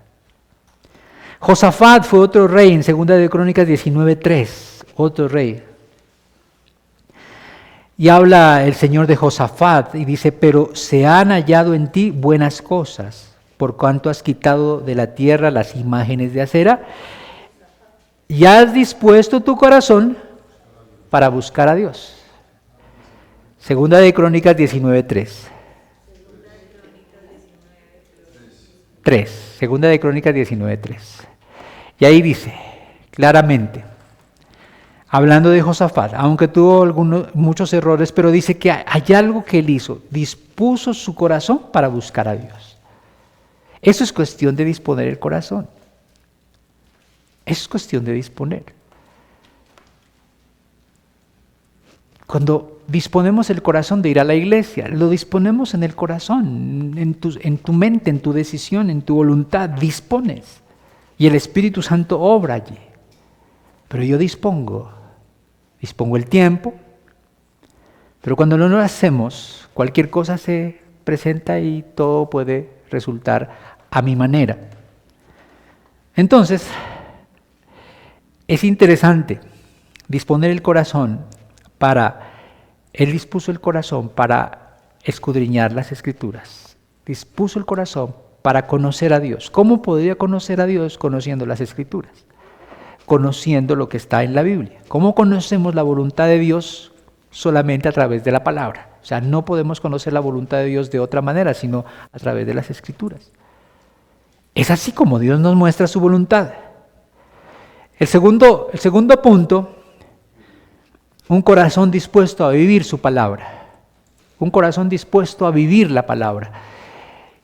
[SPEAKER 1] Josafat fue otro rey en 2 de Crónicas 19:3, otro rey. Y habla el Señor de Josafat y dice, pero se han hallado en ti buenas cosas, por cuanto has quitado de la tierra las imágenes de acera, y has dispuesto tu corazón para buscar a Dios. 2 de Crónicas 19:3. 2 de Crónicas 19:3. Y ahí dice, claramente, hablando de Josafat, aunque tuvo muchos errores, pero dice que hay algo que él hizo, dispuso su corazón para buscar a Dios. Eso es cuestión de disponer el corazón. Eso es cuestión de disponer. Cuando disponemos el corazón de ir a la iglesia, lo disponemos en el corazón, en tu mente, en tu decisión, en tu voluntad, dispones. Y el Espíritu Santo obra allí. Pero yo dispongo el tiempo, pero cuando no lo hacemos, cualquier cosa se presenta y todo puede resultar a mi manera. Entonces, es interesante disponer el corazón Él dispuso el corazón para escudriñar las Escrituras. Dispuso el corazón para conocer a Dios. ¿Cómo podría conocer a Dios? Conociendo las Escrituras, conociendo lo que está en la Biblia. ¿Cómo conocemos la voluntad de Dios? Solamente a través de la palabra. O sea, no podemos conocer la voluntad de Dios de otra manera, sino a través de las Escrituras. Es así como Dios nos muestra su voluntad. El segundo punto, un corazón dispuesto a vivir su palabra. Un corazón dispuesto a vivir la palabra.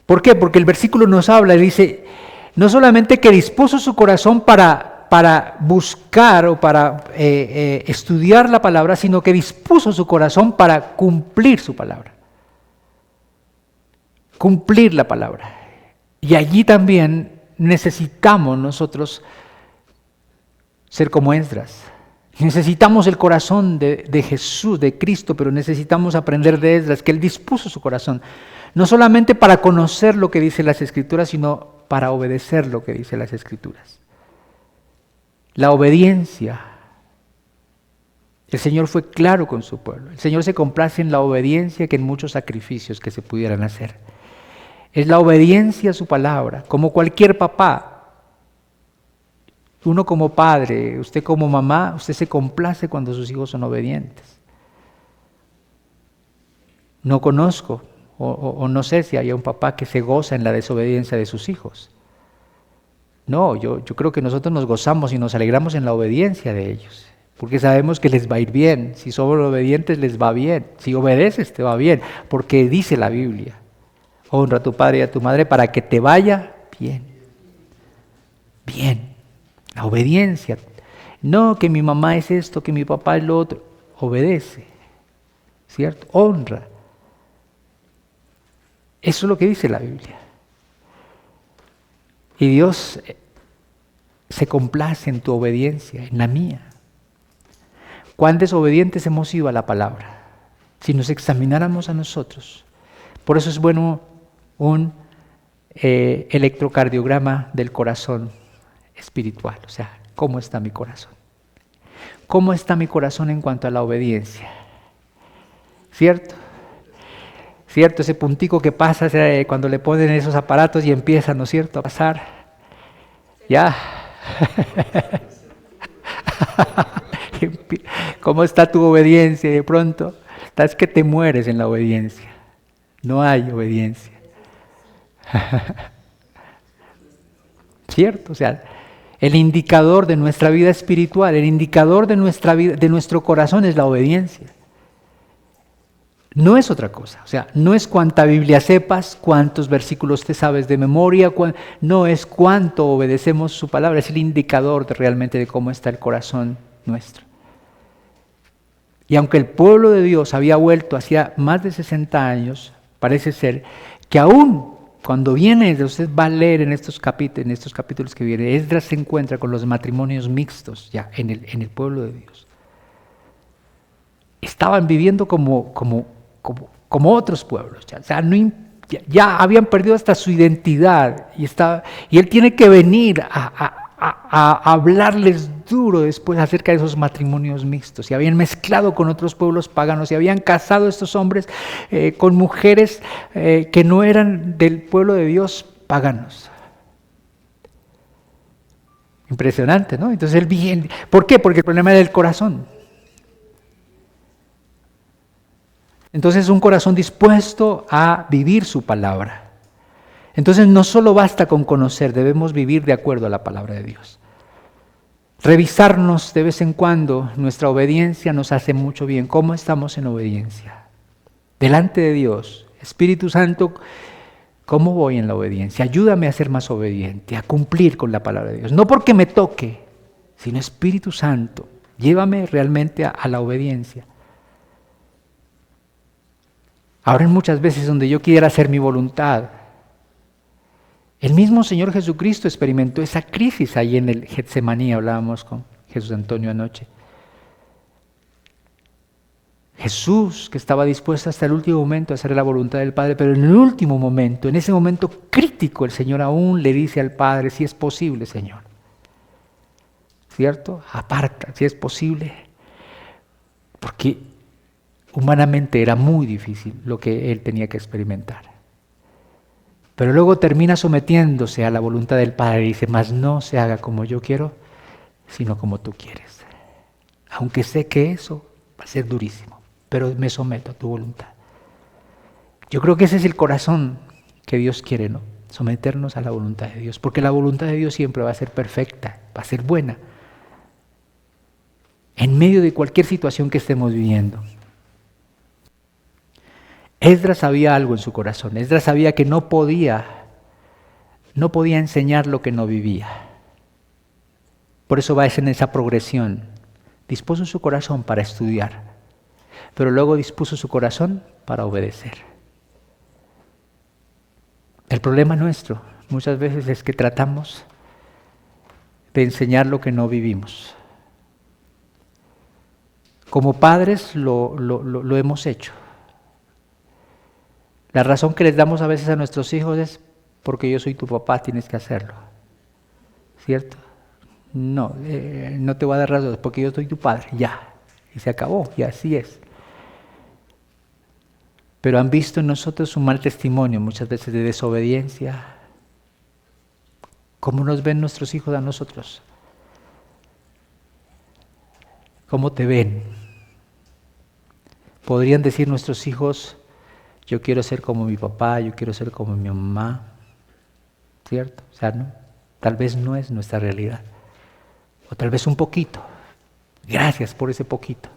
[SPEAKER 1] ¿Por qué? Porque el versículo nos habla y dice, no solamente que dispuso su corazón para buscar o para estudiar la palabra, sino que dispuso su corazón para cumplir su palabra. Cumplir la palabra. Y allí también necesitamos nosotros ser como Esdras. Necesitamos el corazón de Jesús, de Cristo, pero necesitamos aprender de Esdras, que Él dispuso su corazón, no solamente para conocer lo que dice las Escrituras, sino para obedecer lo que dice las Escrituras. La obediencia. El Señor fue claro con su pueblo. El Señor se complace en la obediencia que en muchos sacrificios que se pudieran hacer. Es la obediencia a su palabra, como cualquier papá. Uno como padre, usted como mamá, usted se complace cuando sus hijos son obedientes. No conozco o no sé si hay un papá que se goza en la desobediencia de sus hijos. No, yo creo que nosotros nos gozamos y nos alegramos en la obediencia de ellos, porque sabemos que les va a ir bien. Si somos obedientes les va bien, si obedeces te va bien, porque dice la Biblia, honra a tu padre y a tu madre para que te vaya bien. Bien. La obediencia. No que mi mamá es esto, que mi papá es lo otro. Obedece. ¿Cierto? Honra. Eso es lo que dice la Biblia. Y Dios se complace en tu obediencia, en la mía. ¿Cuán desobedientes hemos sido a la palabra? Si nos examináramos a nosotros. Por eso es bueno un electrocardiograma del corazón espiritual, o sea, ¿cómo está mi corazón? ¿Cómo está mi corazón en cuanto a la obediencia? ¿Cierto? ¿Cierto? Ese puntico que pasa cuando le ponen esos aparatos y empieza, ¿no es cierto?, a pasar. Ya. ¿Cómo está tu obediencia? De pronto, es que te mueres en la obediencia. No hay obediencia. ¿Cierto? O sea, el indicador de nuestra vida espiritual, el indicador de nuestra vida, de nuestro corazón es la obediencia. No es otra cosa. O sea, no es cuánta Biblia sepas, cuántos versículos te sabes de memoria, no es cuánto obedecemos su palabra, es el indicador realmente de cómo está el corazón nuestro. Y aunque el pueblo de Dios había vuelto hacía más de 60 años, parece ser que aún cuando viene, usted va a leer en estos capítulos que vienen, Esdras se encuentra con los matrimonios mixtos ya en el pueblo de Dios. Estaban viviendo como otros pueblos, ya, o sea, ya habían perdido hasta su identidad y él tiene que venir a hablarles duro después acerca de esos matrimonios mixtos. Se habían mezclado con otros pueblos paganos, se habían casado estos hombres con mujeres que no eran del pueblo de Dios, paganos. Impresionante, ¿no? Entonces él viene. ¿Por qué? Porque el problema era el corazón. Entonces un corazón dispuesto a vivir su palabra. Entonces no solo basta con conocer, debemos vivir de acuerdo a la palabra de Dios. Revisarnos de vez en cuando, nuestra obediencia nos hace mucho bien. ¿Cómo estamos en obediencia? Delante de Dios, Espíritu Santo, ¿cómo voy en la obediencia? Ayúdame a ser más obediente, a cumplir con la palabra de Dios. No porque me toque, sino Espíritu Santo, llévame realmente a la obediencia. Ahora muchas veces donde yo quiera hacer mi voluntad, el mismo Señor Jesucristo experimentó esa crisis ahí en el Getsemaní, hablábamos con Jesús Antonio anoche. Jesús, que estaba dispuesto hasta el último momento a hacer la voluntad del Padre, pero en el último momento, en ese momento crítico, el Señor aún le dice al Padre, si es posible, Señor. ¿Cierto? Aparta, si es posible. Porque humanamente era muy difícil lo que él tenía que experimentar. Pero luego termina sometiéndose a la voluntad del Padre y dice, mas no se haga como yo quiero, sino como tú quieres. Aunque sé que eso va a ser durísimo, pero me someto a tu voluntad. Yo creo que ese es el corazón que Dios quiere, ¿no? Someternos a la voluntad de Dios, porque la voluntad de Dios siempre va a ser perfecta, va a ser buena, en medio de cualquier situación que estemos viviendo. Esdras sabía algo en su corazón. Esdras sabía que no podía enseñar lo que no vivía. Por eso va en esa progresión. Dispuso su corazón para estudiar, pero luego dispuso su corazón para obedecer. El problema nuestro muchas veces es que tratamos de enseñar lo que no vivimos. Como padres lo hemos hecho. La razón que les damos a veces a nuestros hijos es porque yo soy tu papá, tienes que hacerlo. ¿Cierto? No, no te voy a dar razón, porque yo soy tu padre, ya. Y se acabó, y así es. Pero han visto en nosotros un mal testimonio, muchas veces de desobediencia. ¿Cómo nos ven nuestros hijos a nosotros? ¿Cómo te ven? Podrían decir nuestros hijos, yo quiero ser como mi papá, yo quiero ser como mi mamá, ¿cierto? O sea, no, tal vez no es nuestra realidad, o tal vez un poquito, gracias por ese poquito,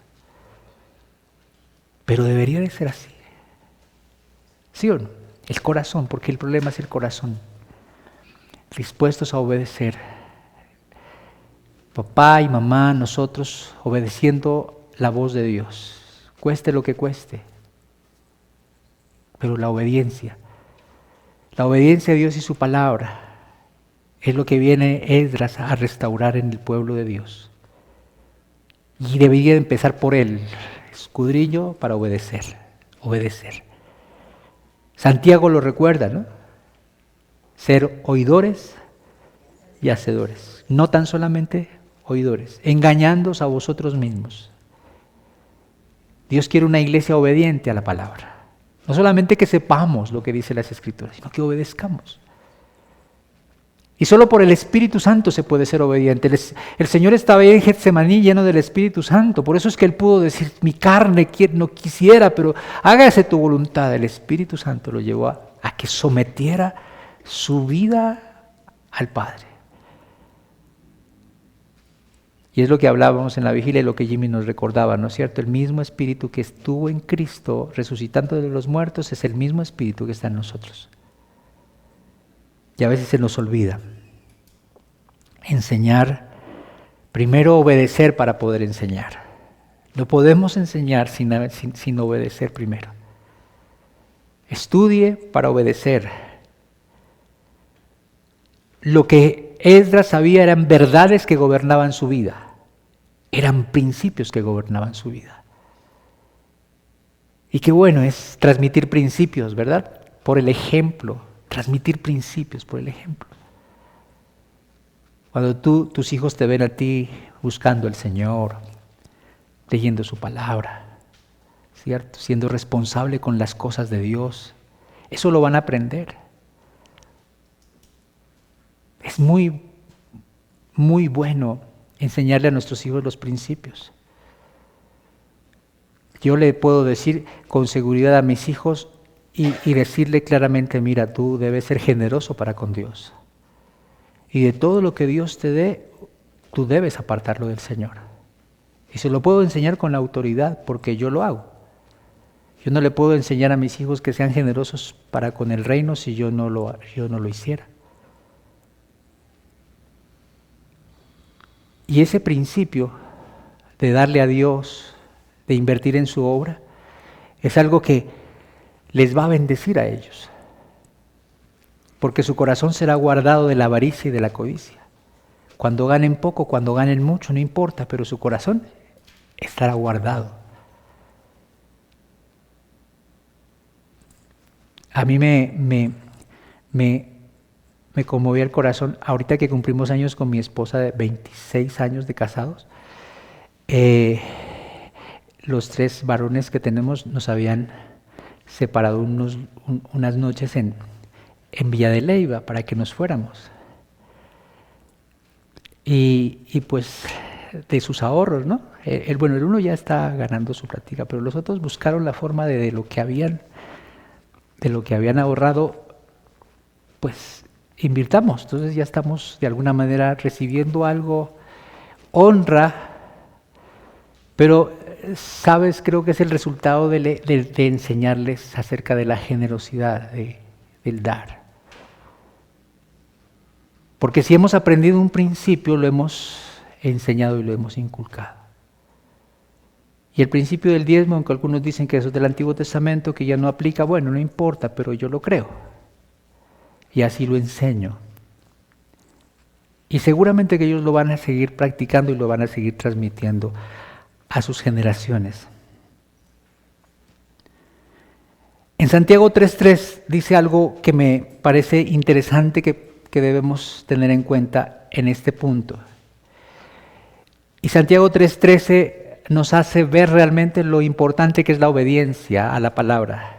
[SPEAKER 1] pero debería de ser así, ¿sí o no? El corazón, porque el problema es el corazón, dispuestos a obedecer, papá y mamá, nosotros obedeciendo la voz de Dios, cueste lo que cueste. Pero la obediencia a Dios y su palabra es lo que viene Esdras a restaurar en el pueblo de Dios. Y debería empezar por él, escudriño para obedecer. Santiago lo recuerda, ¿no? Ser oidores y hacedores, no tan solamente oidores, engañándoos a vosotros mismos. Dios quiere una iglesia obediente a la palabra. No solamente que sepamos lo que dice las Escrituras, sino que obedezcamos. Y solo por el Espíritu Santo se puede ser obediente. El Señor estaba ahí en Getsemaní lleno del Espíritu Santo. Por eso es que Él pudo decir, mi carne no quisiera, pero hágase tu voluntad. El Espíritu Santo lo llevó a que sometiera su vida al Padre. Y es lo que hablábamos en la vigilia y lo que Jimmy nos recordaba, ¿no es cierto? El mismo Espíritu que estuvo en Cristo resucitando de los muertos es el mismo Espíritu que está en nosotros. Y a veces se nos olvida. Enseñar, primero obedecer para poder enseñar. No podemos enseñar sin obedecer primero. Estudie para obedecer. Lo que Esdras sabía eran verdades que gobernaban su vida. Eran principios que gobernaban su vida. Y qué bueno es transmitir principios, ¿verdad? Por el ejemplo. Transmitir principios por el ejemplo. Cuando tus hijos te ven a ti buscando al Señor, leyendo su palabra, ¿cierto? Siendo responsable con las cosas de Dios, eso lo van a aprender. Es muy, muy bueno enseñarle a nuestros hijos los principios. Yo le puedo decir con seguridad a mis hijos y decirle claramente, mira, tú debes ser generoso para con Dios. Y de todo lo que Dios te dé, tú debes apartarlo del Señor. Y se lo puedo enseñar con la autoridad porque yo lo hago. Yo no le puedo enseñar a mis hijos que sean generosos para con el reino si yo no lo hiciera. Y ese principio de darle a Dios, de invertir en su obra, es algo que les va a bendecir a ellos. Porque su corazón será guardado de la avaricia y de la codicia. Cuando ganen poco, cuando ganen mucho, no importa, pero su corazón estará guardado. A mí me conmovió el corazón, ahorita que cumplimos años con mi esposa de 26 años de casados, los 3 varones que tenemos nos habían separado unas noches en Villa de Leyva para que nos fuéramos. Y pues de sus ahorros, ¿no? El uno ya está ganando su plática, pero los otros buscaron la forma de lo que habían ahorrado, pues invirtamos. Entonces ya estamos de alguna manera recibiendo algo, honra, pero sabes, creo que es el resultado de enseñarles acerca de la generosidad, del dar. Porque si hemos aprendido un principio, lo hemos enseñado y lo hemos inculcado. Y el principio del diezmo, aunque algunos dicen que eso es del Antiguo Testamento, que ya no aplica, bueno, no importa, pero yo lo creo. Y así lo enseño. Y seguramente que ellos lo van a seguir practicando y lo van a seguir transmitiendo a sus generaciones. En Santiago 3:3 dice algo que me parece interesante que debemos tener en cuenta en este punto. Y Santiago 3:13 nos hace ver realmente lo importante que es la obediencia a la palabra.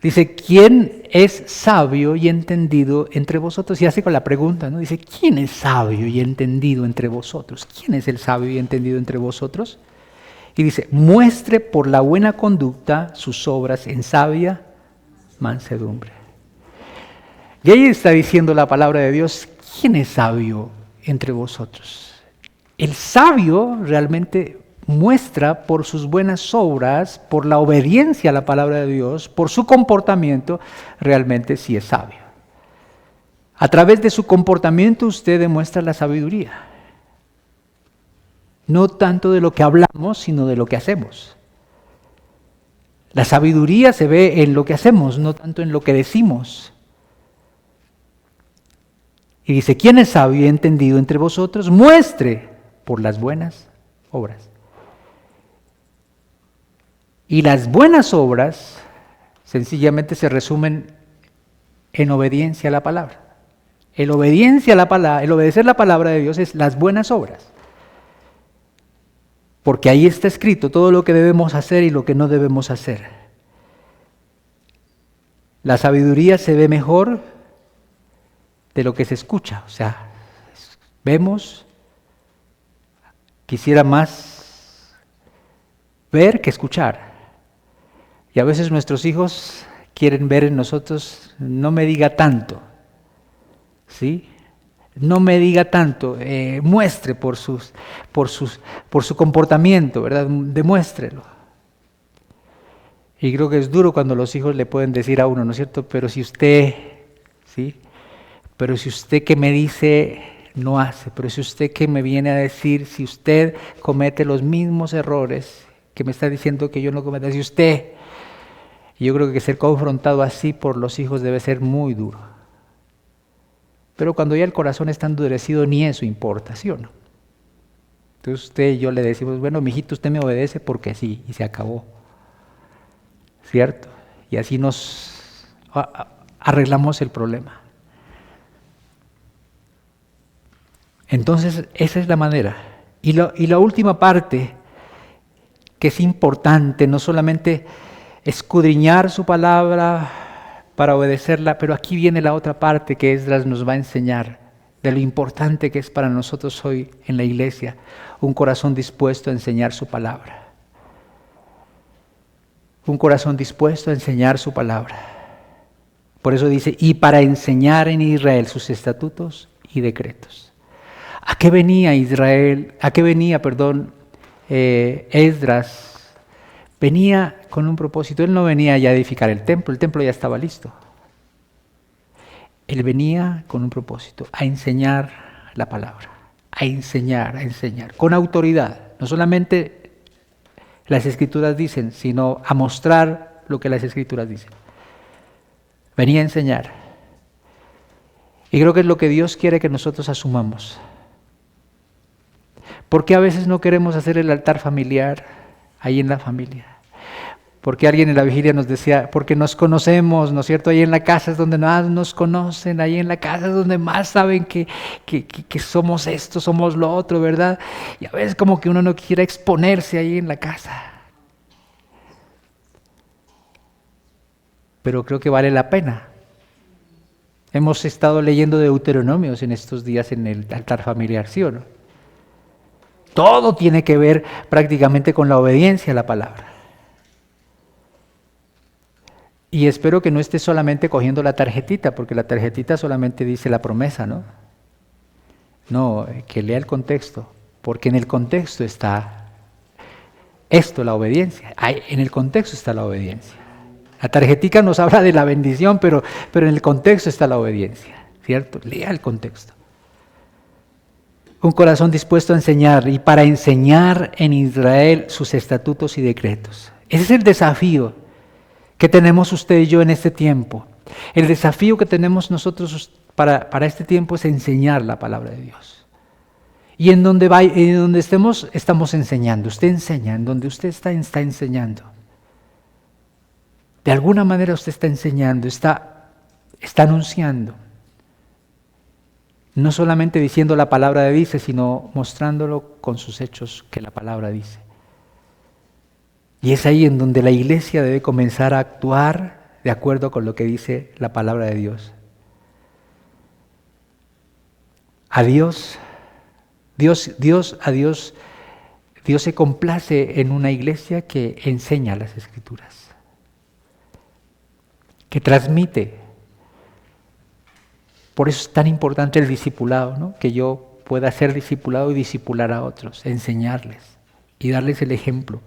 [SPEAKER 1] Dice, ¿quién es sabio y entendido entre vosotros? Y hace con la pregunta, ¿no? Dice, ¿quién es sabio y entendido entre vosotros? ¿Quién es el sabio y entendido entre vosotros? Y dice, muestre por la buena conducta sus obras en sabia mansedumbre. Y ahí está diciendo la palabra de Dios, ¿quién es sabio entre vosotros? El sabio realmente muestra por sus buenas obras, por la obediencia a la palabra de Dios, por su comportamiento, realmente sí es sabio. A través de su comportamiento usted demuestra la sabiduría. No tanto de lo que hablamos, sino de lo que hacemos. La sabiduría se ve en lo que hacemos, no tanto en lo que decimos. Y dice, ¿quién es sabio y entendido entre vosotros? Muestre por las buenas obras. Y las buenas obras sencillamente se resumen en obediencia a la palabra. El obedecer la palabra de Dios es las buenas obras. Porque ahí está escrito todo lo que debemos hacer y lo que no debemos hacer. La sabiduría se ve mejor de lo que se escucha. O sea, vemos, quisiera más ver que escuchar. Y a veces nuestros hijos quieren ver en nosotros, no me diga tanto, ¿sí? No me diga tanto, muestre por su comportamiento, ¿verdad? Demuéstrelo. Y creo que es duro cuando los hijos le pueden decir a uno, ¿no es cierto? Pero si usted que me dice no hace. Pero es usted que me viene a decir, si usted comete los mismos errores que me está diciendo que yo no cometa, si usted, yo creo que ser confrontado así por los hijos debe ser muy duro. Pero cuando ya el corazón está endurecido, ni eso importa, ¿sí o no? Entonces usted y yo le decimos, bueno, mijito, usted me obedece porque sí, y se acabó. ¿Cierto? Y así nos arreglamos el problema. Entonces, esa es la manera. Y la última parte, que es importante, no solamente escudriñar su palabra para obedecerla, pero aquí viene la otra parte que Esdras nos va a enseñar de lo importante que es para nosotros hoy en la iglesia, un corazón dispuesto a enseñar su palabra. Un corazón dispuesto a enseñar su palabra. Por eso dice, y para enseñar en Israel sus estatutos y decretos. ¿A qué venía Esdras? Venía con un propósito. Él no venía ya a edificar el templo ya estaba listo. Él venía con un propósito, a enseñar la palabra, a enseñar, con autoridad. No solamente las Escrituras dicen, sino a mostrar lo que las Escrituras dicen. Venía a enseñar. Y creo que es lo que Dios quiere que nosotros asumamos. ¿Por qué a veces no queremos hacer el altar familiar ahí en la familia? Porque alguien en la vigilia nos decía, porque nos conocemos, ¿no es cierto? Ahí en la casa es donde más nos conocen, ahí en la casa es donde más saben que somos esto, somos lo otro, ¿verdad? Y a veces como que uno no quiere exponerse ahí en la casa. Pero creo que vale la pena. Hemos estado leyendo Deuteronomios en estos días en el altar familiar, ¿sí o no? Todo tiene que ver prácticamente con la obediencia a la palabra. Y espero que no esté solamente cogiendo la tarjetita, porque la tarjetita solamente dice la promesa, ¿no? No, que lea el contexto, porque en el contexto está esto, la obediencia. En el contexto está la obediencia. La tarjetita nos habla de la bendición, pero en el contexto está la obediencia, ¿cierto? Lea el contexto. Un corazón dispuesto a enseñar y para enseñar en Israel sus estatutos y decretos. Ese es el desafío que tenemos usted y yo en este tiempo. El desafío que tenemos nosotros para este tiempo es enseñar la palabra de Dios. Y en donde estemos, estamos enseñando. Usted enseña, en donde usted está enseñando. De alguna manera usted está enseñando, está anunciando. No solamente diciendo la palabra dice, sino mostrándolo con sus hechos que la palabra dice. Y es ahí en donde la iglesia debe comenzar a actuar de acuerdo con lo que dice la palabra de Dios. Dios se complace en una iglesia que enseña las Escrituras, que transmite. Por eso es tan importante el discipulado, ¿no? Que yo pueda ser discipulado y discipular a otros, enseñarles y darles el ejemplo.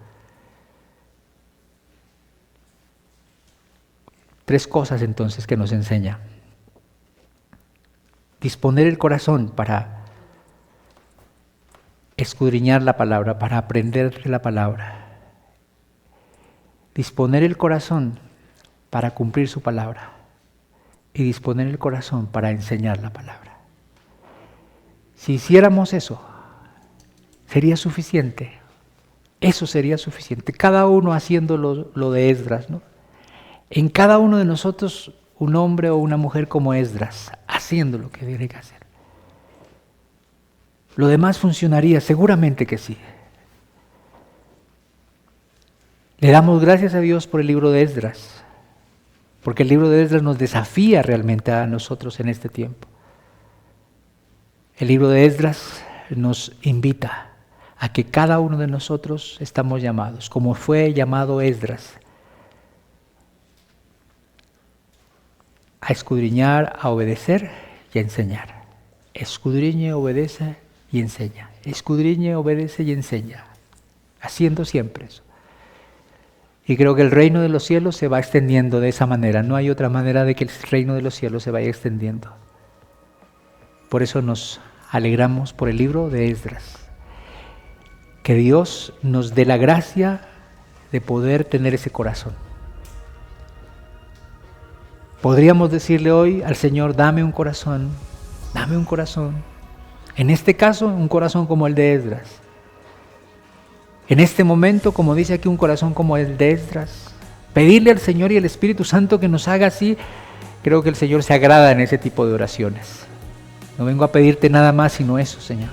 [SPEAKER 1] 3 cosas entonces que nos enseña. Disponer el corazón para escudriñar la palabra, para aprender de la palabra. Disponer el corazón para cumplir su palabra. Y disponer el corazón para enseñar la palabra. Si hiciéramos eso, sería suficiente. Eso sería suficiente. Cada uno haciendo lo de Esdras, ¿no? En cada uno de nosotros un hombre o una mujer como Esdras, haciendo lo que tiene que hacer. Lo demás funcionaría, seguramente que sí. Le damos gracias a Dios por el libro de Esdras, porque el libro de Esdras nos desafía realmente a nosotros en este tiempo. El libro de Esdras nos invita a que cada uno de nosotros estamos llamados, como fue llamado Esdras, a escudriñar, a obedecer y a enseñar. Escudriñe, obedece y enseña. Escudriñe, obedece y enseña. Haciendo siempre eso. Y creo que el reino de los cielos se va extendiendo de esa manera. No hay otra manera de que el reino de los cielos se vaya extendiendo. Por eso nos alegramos por el libro de Esdras. Que Dios nos dé la gracia de poder tener ese corazón. Podríamos decirle hoy al Señor, dame un corazón, dame un corazón. En este caso, un corazón como el de Esdras. En este momento, como dice aquí, un corazón como el de Esdras. Pedirle al Señor y al Espíritu Santo que nos haga así. Creo que el Señor se agrada en ese tipo de oraciones. No vengo a pedirte nada más sino eso, Señor.